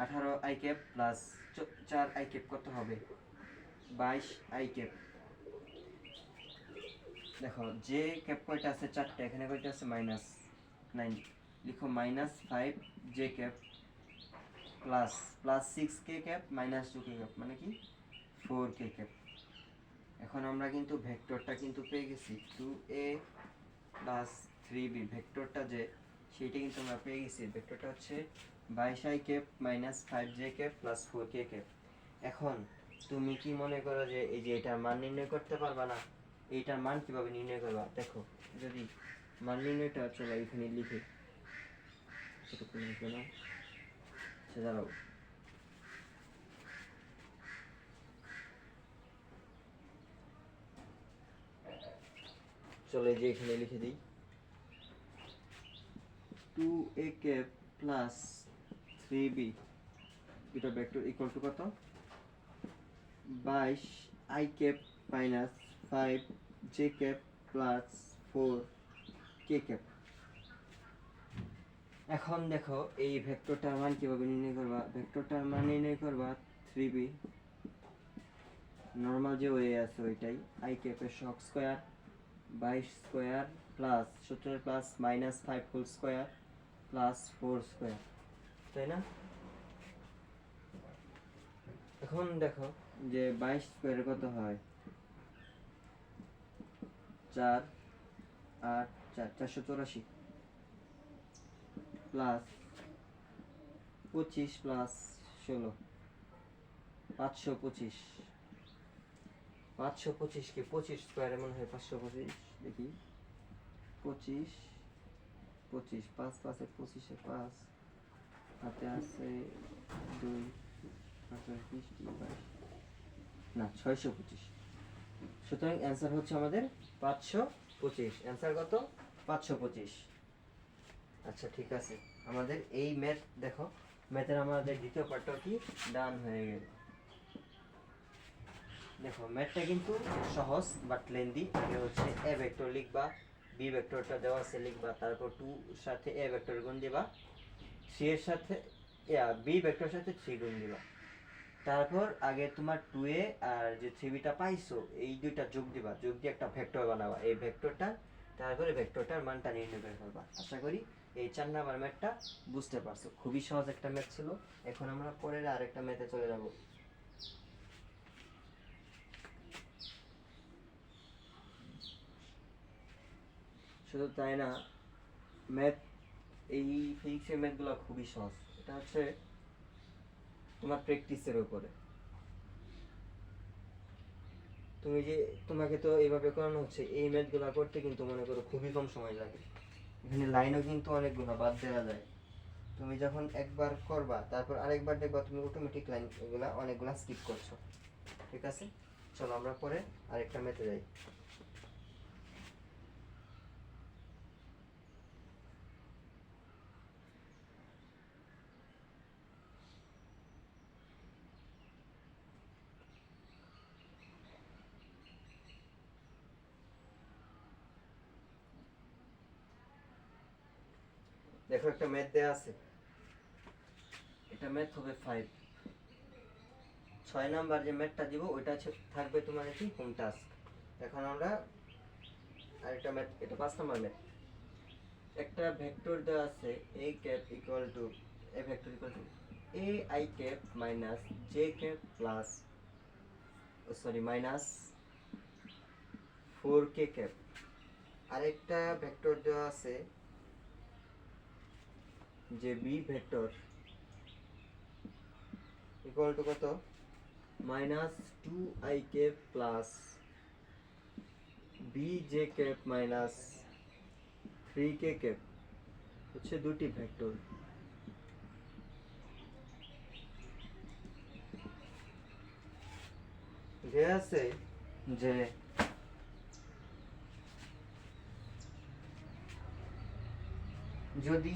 18i cap plus 4i cap কত হবে? 22i cap. দেখো যে ক্যাপ কয়টা আছে? 4টা। এখানে কয়টা আছে? -9। লিখো -5j cap plus 6k cap minus 2k cap, মানে কি 4k ক্যাপ। এখন আমরা কিন্তু ভেক্টরটা কিন্তু পেয়ে গেছি 2a প্লাস 3b। ভেক্টরটা যে সেইটা কিন্তু আমরা পেয়ে গেছি। ভেক্টরটা হচ্ছে 22i cap minus 5j cap plus 4k cap. এখন তুমি কি মনে করো যে এই যে এটার মান নির্ণয় করতে পারবা না? এইটার মান কিভাবে নির্ণয় করবা? দেখো যদি মান নির্ণয়টা চলো এখানে লিখে, এটুকু লিখে নাও, দাঁড়াও। চলো এই যে এখানে লিখে দিই, 2a ক্যাপ প্লাস 3b দুটো ভেক্টর ইকুয়াল টু কত? 22i cap minus 5j cap plus 4k cap. এখন দেখো এই ভেক্টরটার মান কিভাবে নির্ণয় করবা? ভেক্টরটার মান নির্ণয় করবা 3b, নরমাল যে ওয়ে আছে ওইটাই, i ক্যাপের সহগ স্কয়ার 22 স্কয়ার প্লাস সূত্রের plus -5 whole square plus 4 square, তাই না? এখন দেখো যে 22 স্কয়ারে কত হয় 4 8 4 484 প্লাস 25 প্লাস 16 525 525 কি 25 স্কয়ারে মনে হয় 525 দেখি 25 25 5 5 এ 25 এ 5 হাতে আছে 2 5 20 22 না 625 সুতরাং অ্যান্সার হচ্ছে আমাদের 525 অ্যান্সার কত 525 আচ্ছা ঠিক আছে আমাদের এই ম্যাথ দেখো ম্যাথের আমাদের দ্বিতীয় পার্টটা কি ডান হয়ে গেল দেখো ম্যাথটা কিন্তু সহজ বাট লেন্দি আগে হচ্ছে এ ভেক্টর লিখবা বি ভেক্টরটা দেওয়া আছে লিখবা তারপর 2 এর সাথে এ ভেক্টর গুণ দিবা 3 এর সাথে বি ভেক্টরের সাথে 3 গুণ দিবা তারপর আগে তোমার 2a আর যে 3bটা পাইছো এই দুইটা যোগ দিবা যোগ দিয়ে একটা ভেক্টর বানাবা এই ভেক্টরটা তারপরে ভেক্টরটার মানটা নির্ণয় করে ফেলবা আশা করি এই 4 নাম্বার ম্যাথটা বুঝতে পারছো খুবই সহজ একটা ম্যাথ ছিল এখন আমরা পরের আরেকটা ম্যাথে চলে যাব শুধু তাই না ম্যাথ এই ফিজিক্সের ম্যাথগুলো খুবই সহজ এটা হচ্ছে তোমার প্র্যাকটিসের উপরে তুমি যে তোমাকে তো এইভাবে করানো হচ্ছে এই ম্যাথগুলো করতে কিন্তু মনে করো খুবই কম সময় লাগে এখানে লাইনও কিন্তু অনেকগুলো বাদ দেওয়া যায় তুমি যখন একবার করবা তারপর আরেকবার দেখবা তুমি অটোমেটিক লাইন এগুলা অনেকগুলা স্কিপ করছো ঠিক আছে চলো আমরা পরে আরেকটা ম্যাথে যাই দেখো একটা ম্যাথ দেয়া আছে এটা ম্যাথ হবে 5 6 নাম্বার যে ম্যাথটা দিব ওইটা থাকবে তোমার কি হোম টাস্ক এখন আমরা আরেকটা ম্যাথ এটা 5 নাম্বার ম্যাথ একটা ভেক্টর দেওয়া আছে a cap equal two a vector equal two a I cap minus j cap plus sorry minus 4k cap আরেকটা ভেক্টর দেওয়া আছে যে b ভেক্টর ইকুয়াল টু কত minus 2i cap plus bj cap minus 3k cap হচ্ছে দুটি vector দেয়া আছে যে যদি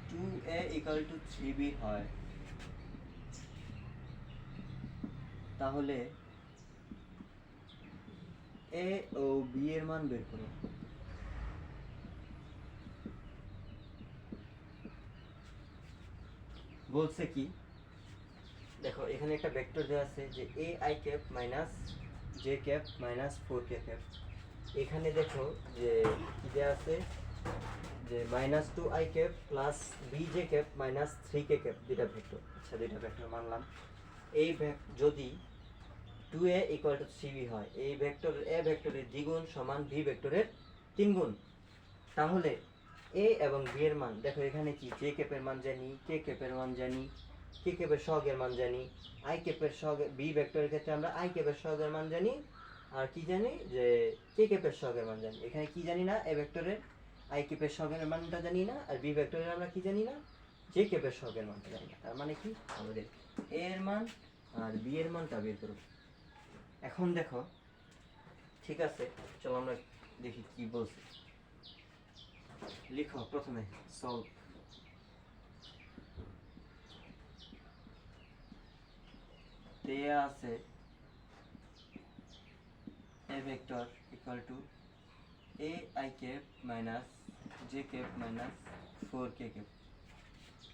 2a equal to 3b হয় তাহলে a ও b এর মান বের করো বলছে কি দেখো এখানে একটা ভেক্টর দেওয়া আছে যে ai cap minus j cap minus 4k cap এখানে দেখো যে কি দেওয়া আছে যে minus 2i cap plus bj cap minus 3k cap দুইটা ভেক্টর আচ্ছা দুইটা ভেক্টর মানলাম এই যদি 2a equal to 3b হয় এই ভেক্টর a ভেক্টরের দ্বিগুণ সমান b ভেক্টরের 3 গুণ তাহলে a এবং b এর মান দেখো এখানে কি j ক্যাপের মান জানি k ক্যাপের মান জানি k ক্যাপের সহগের মান জানি i ক্যাপের সহগের b ভেক্টরের ক্ষেত্রে আমরা i ক্যাপের সহগের মান জানি আর কি জানি যে k ক্যাপের সহগের মান জানি এখানে কি জানি না a ভেক্টরের i ক্যাপের সহগের মানটা জানি না আর b ভেক্টরের আমরা কি জানি না j ক্যাপের সহগের মানটা জানি না তার মানে কি আমাদের a এর মান আর b এর মানটা বের করব এখন দেখো ঠিক আছে চলো আমরা দেখি কি বলছে লিখো প্রথমে সলভ দেয়া আছে a vector equal two a I cap minus j cap minus 4k cap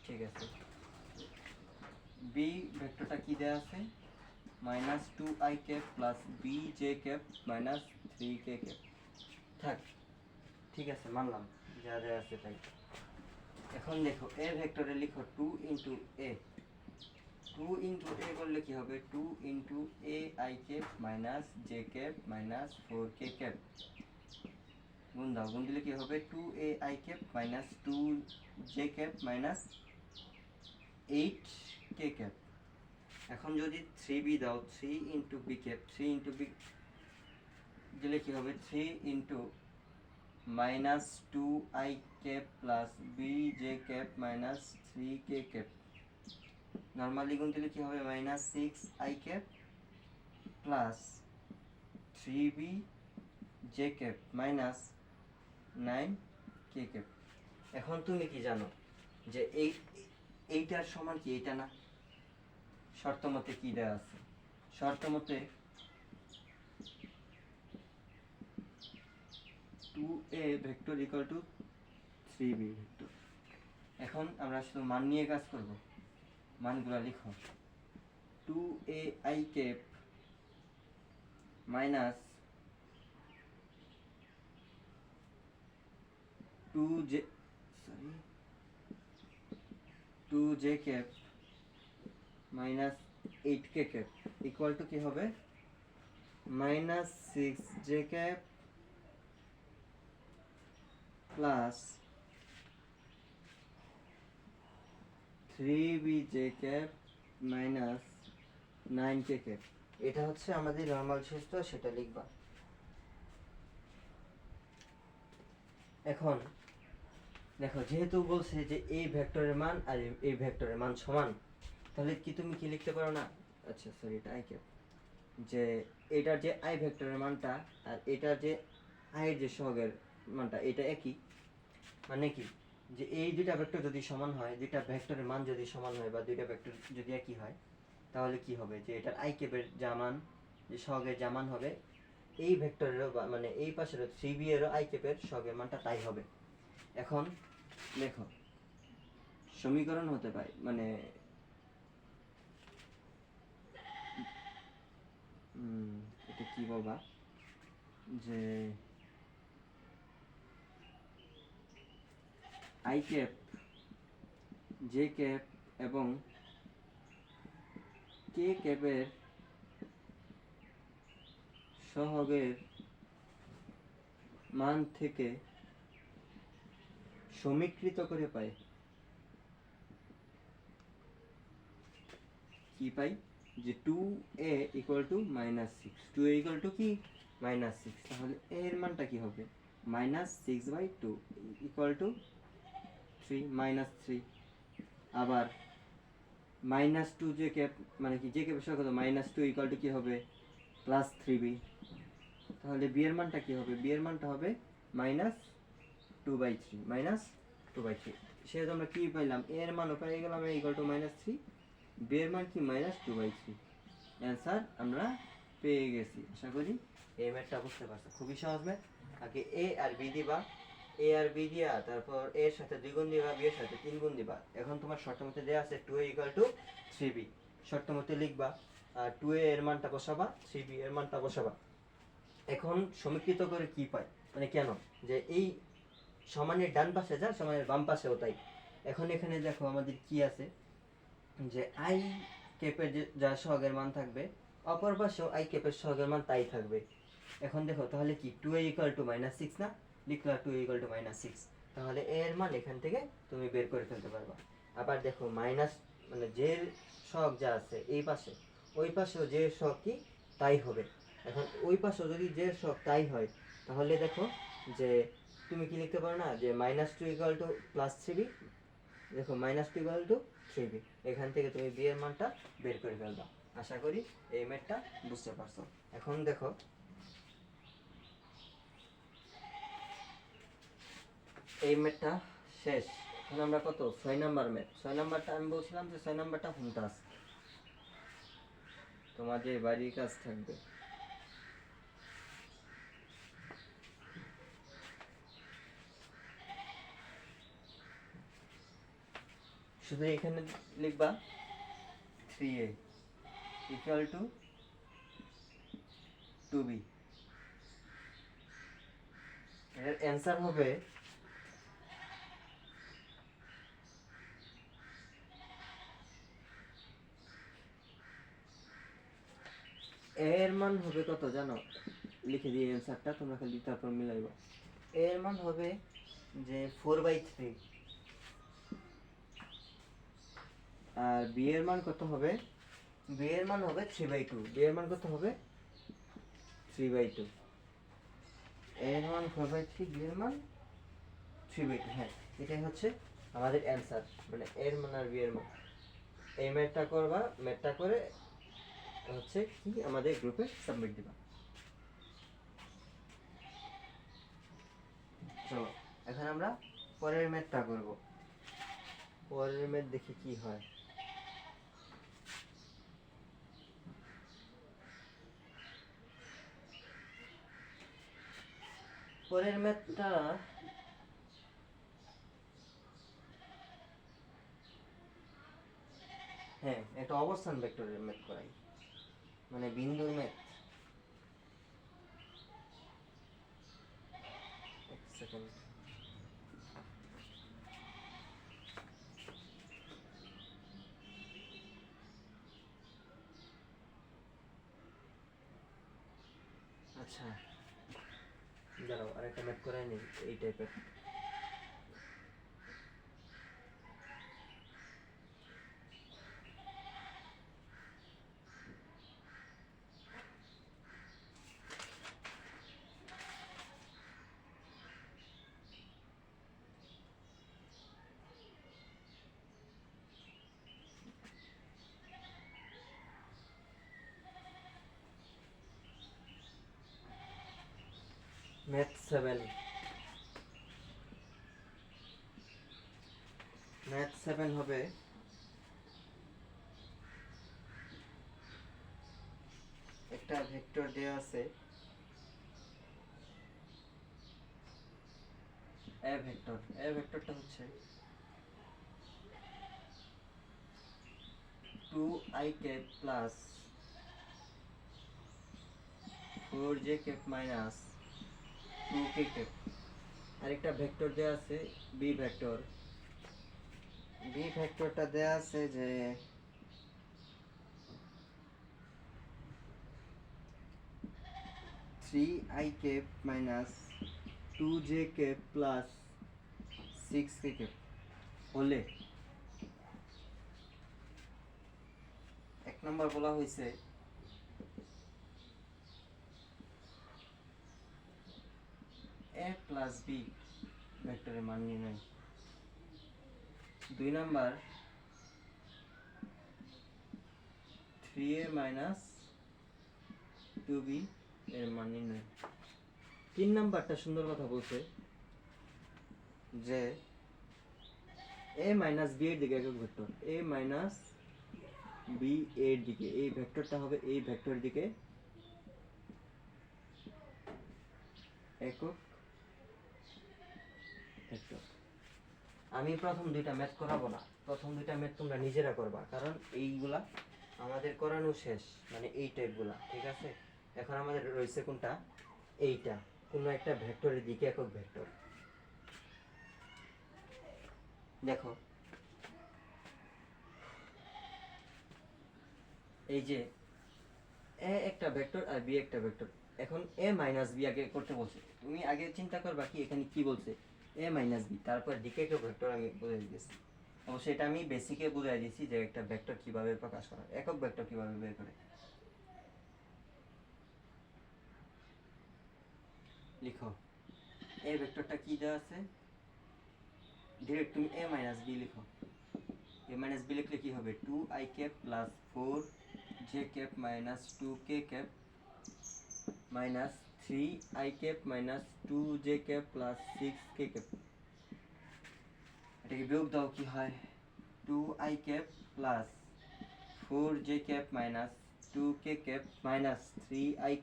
ঠিক আছে b ভেক্টরটা কি দেয়া আছে minus 2i cap plus bj cap minus 3k cap থাক ঠিক আছে মানলাম যা যা আছে তাই এখন দেখো এ ভেক্টরে লিখো 2 ইন্টু এ, 2 ইন্টু এ করলে কি হবে 2 into A I cap minus J cap minus 4 K cap, গুণ দাও, গুণ দিলে কি হবে 2 A I cap minus 2 J cap minus 8 K cap. এখন যদি 3b দাও 3 into B cap, 3 into B দিলে কি হবে 3 into minus 2 I cap plus B J cap minus 3 K cap, normally গুণ দিলে কি হবে minus 6 I cap plus 3b J cap minus 9 K cap. এখন তুমি কি জানো যে এইটার সমান কি এইটা না? শর্ত মতে কি দেওয়া আছে? শর্ত মতে 2a vector equal two 3b vector. এখন আমরা শুধু মান নিয়ে কাজ করব, মানগুলো লিখো 2a i cap minus 2j, sorry 2j cap minus 8k cap equal two কি হবে minus 6j cap plus 3bj cap minus 9k cap. এটা হচ্ছে আমাদের নরমাল সূত্র, সেটা লিখবা। এখন দেখো যেহেতু বলছে যে এই ভেক্টরের মান আর এই ভেক্টরের মান সমান, তাহলে কি তুমি কি লিখতে পারো না, আচ্ছা সরি এটা আই ক্যাপ, যে এটার যে আই ভেক্টরের মানটা আর এটার যে আই যে সহগের মানটা এটা একই, মানে কি যে এই দুইটা ভেক্টর যদি সমান হয়, দুইটা ভেক্টরের মান যদি সমান হয় বা দুইটা ভেক্টর যদি একই হয়, তাহলে কি হবে যে এটার আই ক্যাপের যা মান, যে সহগের যা মান হবে এই ভেক্টরেরও মানে এই পাশেরও 3b এরও আই ক্যাপের সহগের মানটা তাই হবে। এখন দেখো সমীকরণ হতে পারে মানে এটা কি বলবা যে আই ক্যাপ জে ক্যাপ এবং কে ক্যাপের সহগের মান থেকে সমীকৃত করে পাই কি পাই যে 2a equal to minus 6, 2a equal to কি মাইনাস 6, তাহলে এর মানটা কি হবে মাইনাস 6/2 ইকুয়াল টু 3 মাইনাস 3। আবার মাইনাস 2 জে ক্যাপ মানে কি জে ক্যাপের সহগ মাইনাস 2 ইকুয়াল টু কি হবে প্লাস 3b, তাহলে বি এর মানটা কি হবে, বি এর মানটা হবে মাইনাস 2/3, মাইনাস 2/3। সেহেতু আমরা কি পাইলাম এ এর মানও পেয়ে গেলাম ইকুয়াল টু মাইনাস 3, বি এর মান কি মাইনাস 2/3। অ্যান্সার আমরা পেয়ে গেছি। আশা করি এই ম্যাথটা বুঝতে পারছো, খুবই সহজ ম্যাথ। আগে এ আর বি দিবা, এ আর বি দিয়া তারপর এর সাথে 2 গুণ দিবা, বি এর সাথে 3 গুণ দিবা। এখন তোমার শর্ত মতে দেওয়া আছে 2a ইকুয়াল টু 3b, শর্ত মতে লিখবা আর 2a এর মানটা বসাবা, 3b এর মানটা বসাবা। এখন সমীকৃত করে কি পাই মানে কেন যে এই সমানের ডান পাশে যা সমানের বাম পাশেও তাই। এখন এখানে দেখো আমাদের কি আছে যে আই ক্যাপের যে যা সহগের মান থাকবে অপর পাশেও আই ক্যাপের সহগের মান তাই থাকবে। এখন দেখো তাহলে কি 2a ইকুয়াল টু মাইনাস 6 না, লিখলা 2a ইকুয়াল টু মাইনাস 6, তাহলে a এর মান এখান থেকে তুমি বের করে ফেলতে পারবা। আবার দেখো মাইনাস মানে যে সহগ যা আছে এই পাশে ওই পাশেও যে সহগ কি তাই হবে। এখন ওই পাশেও যদি যে সহগ তাই হয় তাহলে দেখো যে তুমি কি লিখতে পারো না যে minus 2 equal to plus 3b, দেখো মাইনাস 2 ইকুয়াল টু 3b, এখান থেকে তুমি b এর মানটা বের করে ফেলবা। আশা করি এই ম্যাথটা বুঝতে পারছো। এখন দেখো এই ম্যাথটা শেষ। এখন আমরা কত 6 নাম্বার ম্যাথ, 6 নাম্বারটা আমি বলছিলাম যে 6 নাম্বারটা হোমটা আছে তোমাদের বাড়ির কাজ থাকবে। শুধু এখানে লিখবা 3a ইকুয়াল টু 2b, এর অ্যান্সার হবে এর মান হবে কত জানো, লিখে দিয়ে অ্যান্সারটা তোমরা খালি তারপর মিলাইবা। এর মান হবে যে 4/3, আর বি এর মান কত হবে, বি এর মান হবে 3/2, বি এর মান কত হবে 3/2, এর মান 4/3, বি এর মান 3/2। হ্যাঁ, এটাই হচ্ছে আমাদের অ্যান্সার, মানে এর মান আর বি এর মান। এই ম্যাথটা করবা, ম্যাথটা করে হচ্ছে কি আমাদের গ্রুপে সাবমিট দিবা। চলো এখন আমরা পরের ম্যাথটা করব। পরের ম্যাথ দেখি কি হয়। পরের ম্যাথটা হ্যাঁ, একটা অবস্থান ভেক্টরের ম্যাথ করাই, মানে বিন্দুর ম্যাথ। এক সেকেন্ড। আচ্ছা দাঁড়াও, আরেকটা ম্যাথ করাই নিই এই টাইপের। ম্যাথ 7, ম্যাথ 7 হবে একটা ভেক্টর দেওয়া আছে এ ভেক্টর। এ ভেক্টরটা হচ্ছে 2i plus 4j minus 2k। আরেকটা ভেক্টর দেওয়া আছে বি ভেক্টর। বি ভেক্টরটা দেওয়া আছে যে 3i minus 2j plus 6k হলে এক নম্বর বলা হয়েছে a প্লাস বি ভেক্টরের মান নির্ণয়। 2 নাম্বার 3a মাইনাস 2b এর মান নির্ণয়। 3 নাম্বারটা সুন্দর কথা বলছে যে a মাইনাস b এর দিকে একক ভেক্টর, a মাইনাস b এর দিকে এই ভেক্টরটা হবে এই ভেক্টরের দিকে একক ভেক্টর। আমি প্রথম দুইটা ম্যাথ করাবো না, প্রথম দুইটা ম্যাথ তোমরা নিজেরা করবা, কারণ এইগুলা আমাদের করানো শেষ, মানে এই টাইপগুলা, ঠিক আছে। এখন আমাদের রয়েছে কোনটা, এইটা, কোনো একটা ভেক্টরের দিকে একক ভেক্টর। দেখো এই যে এ একটা ভেক্টর আর বি একটা ভেক্টর। এখন এ মাইনাস বি আগে করতে বলছে, তুমি আগে চিন্তা করবা কি এখানে কি বলছে, এ মাইনাস বি, তারপর দিকে একটা ভেক্টর আমি বুঝাই দিয়েছি। অবশ্যই এটা আমি বেসিকে বুঝাই দিয়েছি যে একটা ভেক্টর কিভাবে প্রকাশ করা, একক ভেক্টর কিভাবে বের করে। লিখো এই ভেক্টরটা কি দেওয়া আছে, ডিরেক্ট তুমি এ মাইনাস বি লিখো। এ মাইনাস বি লিখলে কি হবে, 2i plus 4j minus 2k minus 3i minus 2j plus 6k। এটাকে বিয়োগ দাও কি হয়, 2i plus 4j minus 2k minus 3i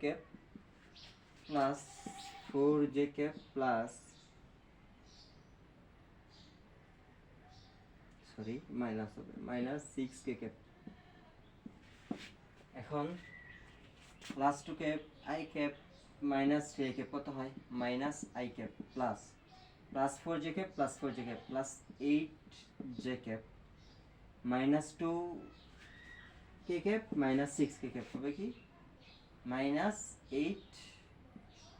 plus 4j plus sorry minus হবে মাইনাস 6k। এখন plus 2k i minus 3k কত হয়, minus i plus plus 4j plus 4j plus 8j minus 2k minus 6k হবে কি minus 8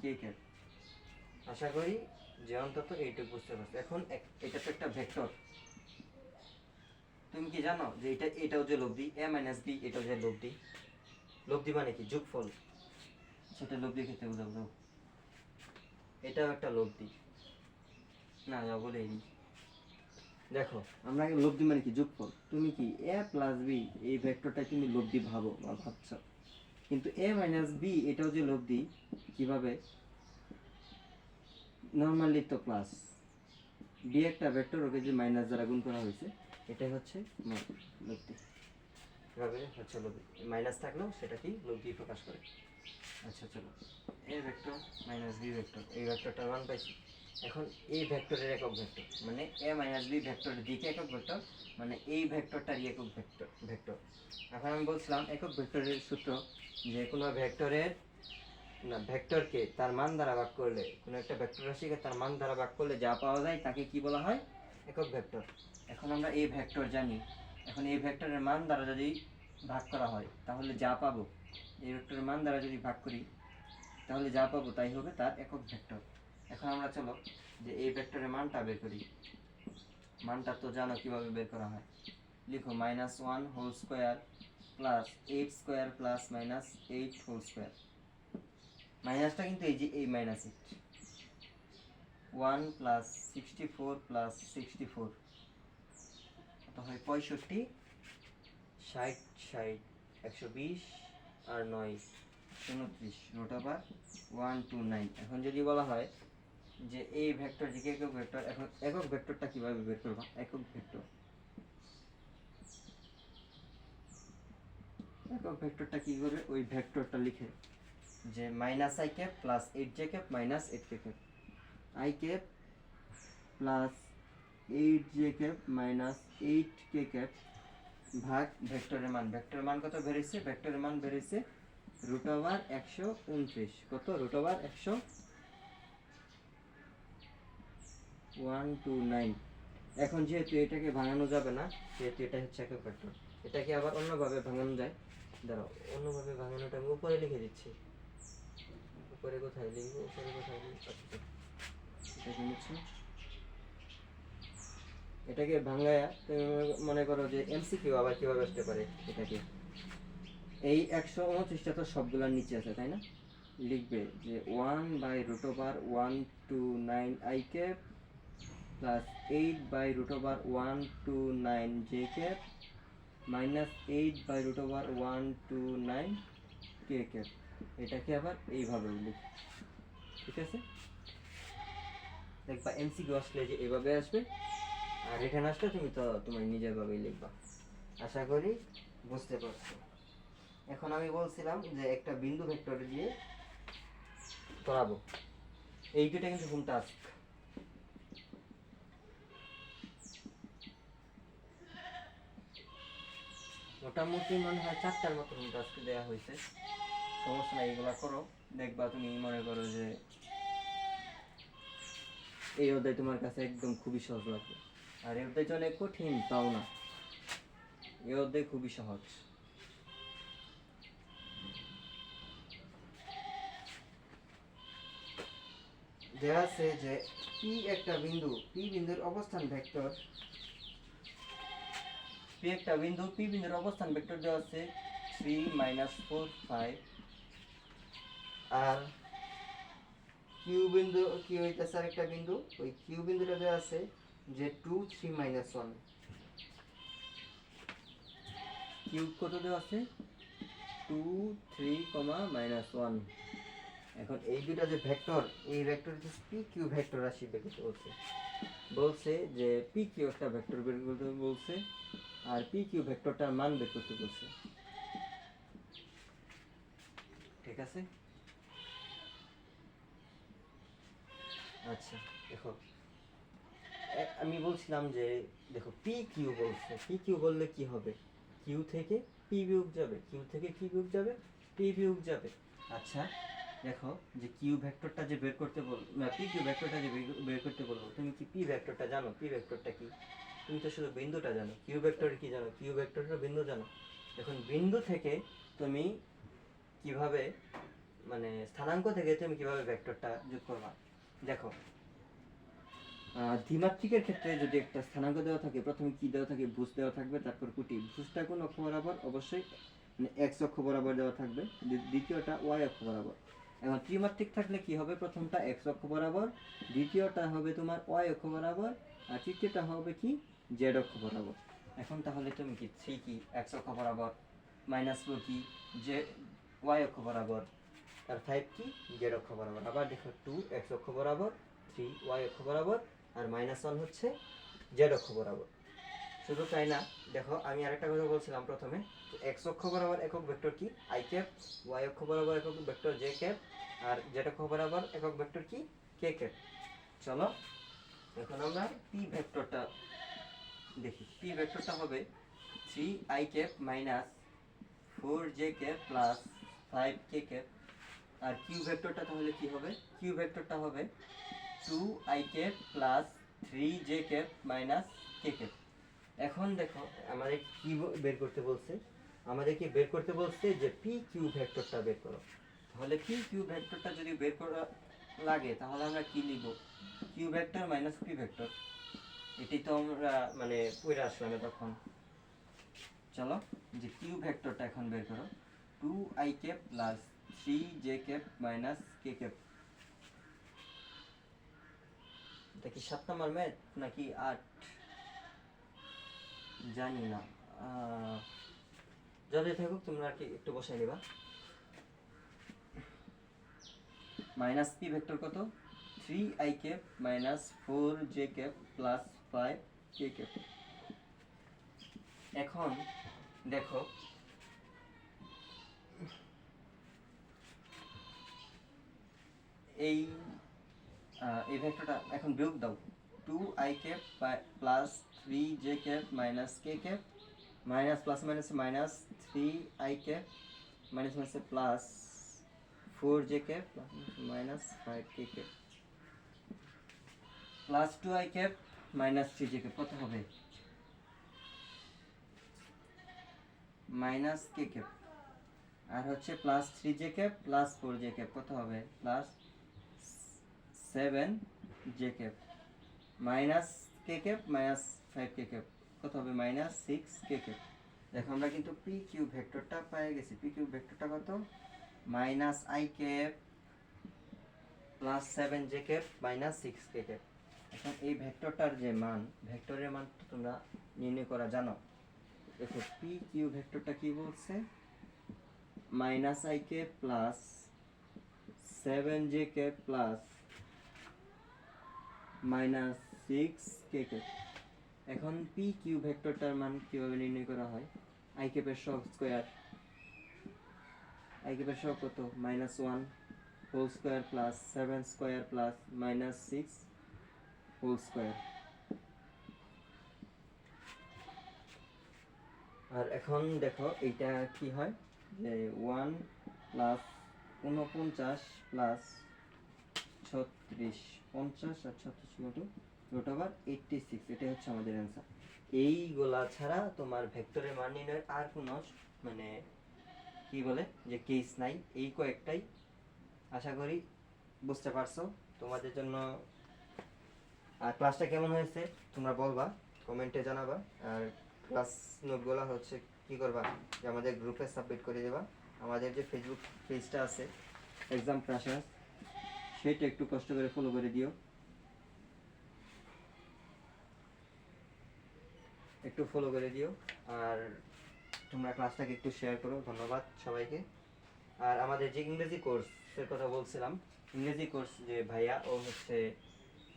K cap. আশা করি যে অন্তত এইটুকু বুঝতে পারছো। এখন এটা তো একটা ভেক্টর, তুমি কি জানো যে এটাও যে লব্ধি, a মাইনাস b এটাও যে লব্ধি। লব্ধি মানে কি? যোগফল। সেটা লব্ধি ক্ষেত্রে বুঝাবো। এটাও একটা লব্ধি না, যা বলেই নি। দেখো আমরা লব্ধি মানে কি? যোগফল। তুমি কি a প্লাস b এই ভেক্টরটা তুমি লব্ধি ভাবো বা ভাবছ, কিন্তু a মাইনাস b এটাও যে লব্ধি। কিভাবে? নর্মালি তো প্লাস b একটা ভেক্টর, ওকে যে মাইনাস দ্বারা গুণ করা হয়েছে, এটাই হচ্ছে লব্ধি। এভাবে হচ্ছে লব্ধি, মাইনাস থাকলেও সেটা কি লব্ধি প্রকাশ করে। আচ্ছা চলো, a vector minus b vector, এই ভেক্টরটার মান পাইছি। এখন এই ভেক্টরের একক ভেক্টর মানে a মাইনাস b ভেক্টরের দিকে একক ভেক্টর, মানে এই ভেক্টরটারই একক ভেক্টর। এখন আমি বলছিলাম একক ভেক্টরের সূত্র, যে কোনো ভেক্টরের না ভেক্টরকে তার মান দ্বারা ভাগ করলে, কোনো একটা ভেক্টর রাশিকে তার মান দ্বারা ভাগ করলে যা পাওয়া যায় তাকে কি বলা হয়? একক ভেক্টর। এখন আমরা এই ভেক্টর জানি, এখন এই ভেক্টরের মান দ্বারা যদি ভাগ করা হয় তাহলে যা পাবো, এই ভেক্টরের মান দ্বারা যদি ভাগ করি তাহলে যা পাবো তাই হবে তার একক ভেক্টর। এখন আমরা চলো যে এই ভেক্টরের মানটা বের করি। মানটা তো জানো কিভাবে বের করা হয়, লিখো -1 whole square plus 8 square plus -8 whole square. মাইনাসটা কিন্তু এই যে এই -8, 1 প্লাস 64 প্লাস 64 কত হয়? 65, 60, 60, 120 আর 9 29 রুট ওভার 129। এখন যদি বলা হয় যে এই ভেক্টর দিকে একক ভেক্টর, এখন একক ভেক্টরটা কিভাবে বের করবা? একক ভেক্টরটা কি করে? ওই ভেক্টরটা লিখে যে -i cap plus 8j cap minus 8k cap, i cap plus 8j cap minus 8k cap ভাগ ভেক্টরের মান। ভেক্টরের মান কত বেরিয়েছে? ভেক্টরের মান বেরিয়েছে রুট ওভার 129। কত? Root over 129। এখন যেহেতু এটাকে ভাঙানো যাবে না, যেহেতু এটা হচ্ছে একক ভেক্টর, এটাকে আবার অন্যভাবে ভাঙানো যায়। দাঁড়াও, অন্যভাবে ভাঙানোটা আমি উপরে লিখে দিচ্ছি। উপরে কোথায় লিখবো? উপরে কোথায় লিখবো? এটাকে নিচ্ছি, এটাকে ভাঙায়া তুমি মনে করো যে এমসিকিউ আবার কিভাবে আসতে পারে এটাকে। এই 129টা তো সবগুলোর নিচে আছে তাই না? লিখবে যে 1/√129 i cap plus 8/√129 j cap minus 8/√129 k cap. এটাকে আবার এইভাবে লিখ, ঠিক আছে? দেখবা এমসিকিউ আসলে যে এভাবে আসবে, আর এখানে আসলে তুমি তো তোমার নিজের ভাবেই লিখবা। আশা করি বুঝতে পারছো। এখন আমি বলছিলাম যে একটা বিন্দু ভেক্টর দিয়ে করাবো, এই দুইটা কিন্তু হোম টাস্ক। মোটামুটি মনে হয় 4টার মতো হোম টাস্ক দেওয়া হয়েছে। সমস্যা নাই, এগুলা করো, দেখবা তুমি মনে করো যে এই অধ্যায় তোমার কাছে একদম খুবই সহজ লাগবে। আর এই অধ্যায়টা অনেক কঠিন তাও না, এই অধ্যায় খুবই সহজ। দেওয়া আছে যে পি একটা বিন্দু, পি বিন্দুর অবস্থান ভেক্টর, পি একটা বিন্দু, পি বিন্দুর অবস্থান ভেক্টর দেওয়া আছে 3 -4 5। আর কিউ বিন্দু কি হইতেছে আর একটা বিন্দু, ওই কিউ বিন্দুটা দেওয়া আছে যে 2 3 -1। কিউ কত দেওয়া আছে? 2 3, -1। এখন এই দুইটা যে ভেক্টর, এই ভেক্টর পি কিউ ভেক্টর রাশি বের করতে বলছে। বলছে যে পি কিউ একটা ভেক্টর বের করতে বলছে, আর পি কিউ ভেক্টরটার মান বের করতে বলছে, ঠিক আছে? আচ্ছা দেখো, আমি বলছিলাম যে দেখো পি কিউ বলছে, পি কিউ বললে কি হবে? কিউ থেকে পি বিয়োগ যাবে, কিউ থেকে কি বিয়োগ যাবে? পি বিয়োগ যাবে। আচ্ছা দেখো যে কিউ ভেক্টরটা যে বের করতে না পি কিউ ভেক্টরটা যে বের করতে বলবো, তুমি কি পি ভেক্টরটা জানো? পি ভেক্টরটা কি? তুমি তো শুধু বিন্দুটা জানো। কিউ ভেক্টর কি জানো? কিউ ভেক্টরের বিন্দু জানো। এখন বিন্দু থেকে তুমি কিভাবে মানে স্থানাঙ্ক থেকে তুমি কিভাবে ভেক্টরটা যোগ করবা। দেখো দ্বিমাত্রিকের ক্ষেত্রে যদি একটা স্থানাঙ্ক দেওয়া থাকে, প্রথমে কি দেওয়া থাকে, ভুজ দেওয়া থাকবে, তারপর কুটি। ভুজটা কোন অক্ষ বরাবর? অবশ্যই মানে এক্স অক্ষ বরাবর দেওয়া থাকবে, দ্বিতীয়টা ওয়াই অক্ষ বরাবর। এখন ত্রিমাত্রিক থাকলে কি হবে, প্রথমটা এক্স অক্ষ বরাবর, দ্বিতীয়টা হবে তোমার ওয়াই অক্ষ বরাবর, আর তৃতীয়টা হবে কি জেড অক্ষ বরাবর। এখন তাহলে তুমি কি থ্রি কি এক্স অক্ষ বরাবর, মাইনাস ফোর কি জে ওয়াই অক্ষ বরাবর, আর ফাইভ কি জেড অক্ষ বরাবর। আবার দেখো টু এক্স অক্ষ বরাবর, থ্রি ওয়াই অক্ষ বরাবর, আর মাইনাস ওয়ান হচ্ছে জেড অক্ষ বরাবর। শুধু তাই না, দেখো আমি আরেকটা কথা বলছিলাম প্রথমে, এক্স অক্ষ বরাবর একক ভেক্টর কি আই ক্যাপ, ওয়াই অক্ষ বরাবর একক ভেক্টর জে ক্যাপ, আর জেড অক্ষ বরাবর একক ভেক্টর কি কে ক্যাপ। চলো এখন আমরা পি ভেক্টরটা দেখি। পি ভেক্টরটা হবে three i cap minus four j cap plus five k cap. আর কিউ ভেক্টরটা তাহলে কি হবে, কিউ ভেক্টরটা হবে two I cap plus three J cap minus K cap. এখন দেখো আমাদের কি বের করতে বলছে, আমাদেরকে বের করতে বলছে যে পি কিউ ভেক্টরটা বের করো। তাহলে পি কিউ ভেক্টরটা যদি বের করা লাগে তাহলে আমরা কি লিখব, Q vector minus P vector. এটি তো আমরা মানে পড়ে আসলাম তখন। চলো যে কিউ ভেক্টরটা এখন বের করো, two I cap plus three J cap minus K cap. এটা কি 7 নম্বর ম্যাথ নাকি 8 জানি না, যাদের থাকুক তোমরা আর কি একটু বসাই নিবা। মাইনাস পি ভেক্টর কত, three i cap minus four j cap plus five k cap. এখন দেখো এই এই ভেক্টরটা এখন বিয়োগ দাও, two I cap plus three J cap minus K cap, minus plus minus minus three i cap minus minus plus four j cap minus five k cap plus two I cap minus three J cap. কত হবে, minus কে cap, আর হচ্ছে plus three J cap plus four j cap. কত হবে, plus seven j cap minus কে cap minus five k cap. কত হবে, minus six কে cap. দেখো আমরা কিন্তু পি কিউ ভেক্টরটা পেয়ে গেছি। পি কিউ ভেক্টরটা কত, minus I cap plus seven j cap minus six K cap. এখন এই ভেক্টরটার যে মান, ভেক্টরের মান তো তোমরা নির্ণয় করা জানো। দেখো পি কিউ ভেক্টরটা কি বলছে, minus I cap plus seven j cap plus minus six K cap. এখন পি কিউ ভেক্টরটার মান কিভাবে নির্ণয় করা হয়, আই ক্যাপের সহগ স্কয়ার, আই ক্যাপের সহগ কত, minus one whole square plus seven square plus minus six whole square. আর এখন দেখো এইটা কি হয়, যে ওয়ান প্লাস 49 প্লাস 36, 50 আর 36 কত, রুট ওভার 86। এটাই হচ্ছে আমাদের অ্যান্সার। এইগুলা ছাড়া তোমার ভেক্টরের মান নির্ণয়ের আর কোনো মানে কি বলে যে কেস নাই, এই কয়েকটাই। আশা করি বুঝতে পারছো। তোমাদের জন্য আর ক্লাসটা কেমন হয়েছে তোমরা বলবা, কমেন্টে জানাবা। আর ক্লাস নোটগুলো হচ্ছে কি করবা, যে আমাদের গ্রুপে সাবমিট করে দেবা। আমাদের যে ফেসবুক পেজটা আছে এক্সাম ক্রাশার্স, সেটা একটু কষ্ট করে ফলো করে দিও, একটু ফলো করে দিও। আর তোমরা ক্লাসটাকে একটু শেয়ার করো। ধন্যবাদ সবাইকে। আর আমাদের যে ইংরেজি কোর্সের কথা বলছিলাম, ইংরেজি কোর্স যে ভাইয়া ও হচ্ছে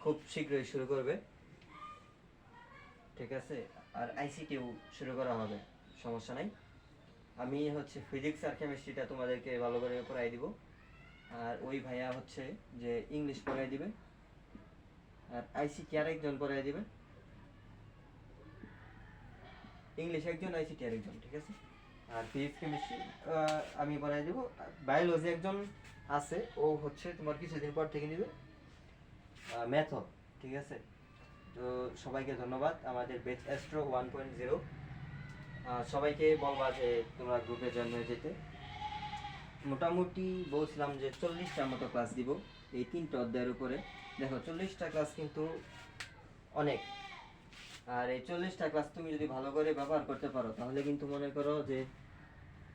খুব শীঘ্রই শুরু করবে, ঠিক আছে। আর আইসিটিও শুরু করা হবে, সমস্যা নাই। আমি হচ্ছে ফিজিক্স আর কেমিস্ট্রিটা তোমাদেরকে ভালো করে পড়াই দিব, আর ওই ভাইয়া হচ্ছে যে ইংলিশ পড়াই দিবে, আর আইসিটি আর একজন পড়াই দিবে। ইংলিশ একজন, আইসিটি আর একজন, ঠিক আছে। আর ফিজিক্স কেমিস্ট্রি আমি পড়াই দিব। বায়োলজি একজন আছে, ও হচ্ছে তোমার কিছুদিন পর থেকে নিবে ম্যাথও, ঠিক আছে। তো সবাইকে ধন্যবাদ। আমাদের বেচ অ্যাস্ট্রো 1.0 সবাইকে বলবা যে তোমরা গ্রুপে জয়েন হয়ে যেতে। মোটামুটি বলছিলাম যে 40টার মতো ক্লাস দিব এই 3টা অধ্যায়ের উপরে। দেখো 40টা ক্লাস কিন্তু অনেক। আর এই 40টা ক্লাস তুমি যদি ভালো করে ব্যবহার করতে পারো তাহলে কিন্তু মনে করো যে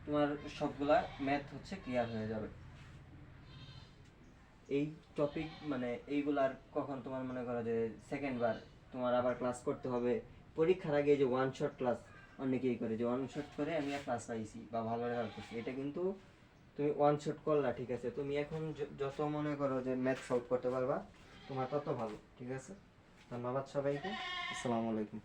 তোমার সবগুলা ম্যাথ হচ্ছে ক্লিয়ার হয়ে যাবে। এই টপিক মানে এইগুলার কখন তোমার মনে করো যে সেকেন্ড বার তোমার আবার ক্লাস করতে হবে পরীক্ষার আগে, যে ওয়ান শট ক্লাস অনেকেই করে, যে ওয়ান শট করে আমি ক্লাস পাইছি বা ভালো রেজাল্ট করছি, এটা কিন্তু তুমি ওয়ান শট করলা ঠিক আছে, তুমি এখন যত মনে করো যে ম্যাথ সলভ করতে পারবা তোমার তত ভালো। ঠিক আছে, ধন্যবাদ সবাইকে, আসসালামু আলাইকুম।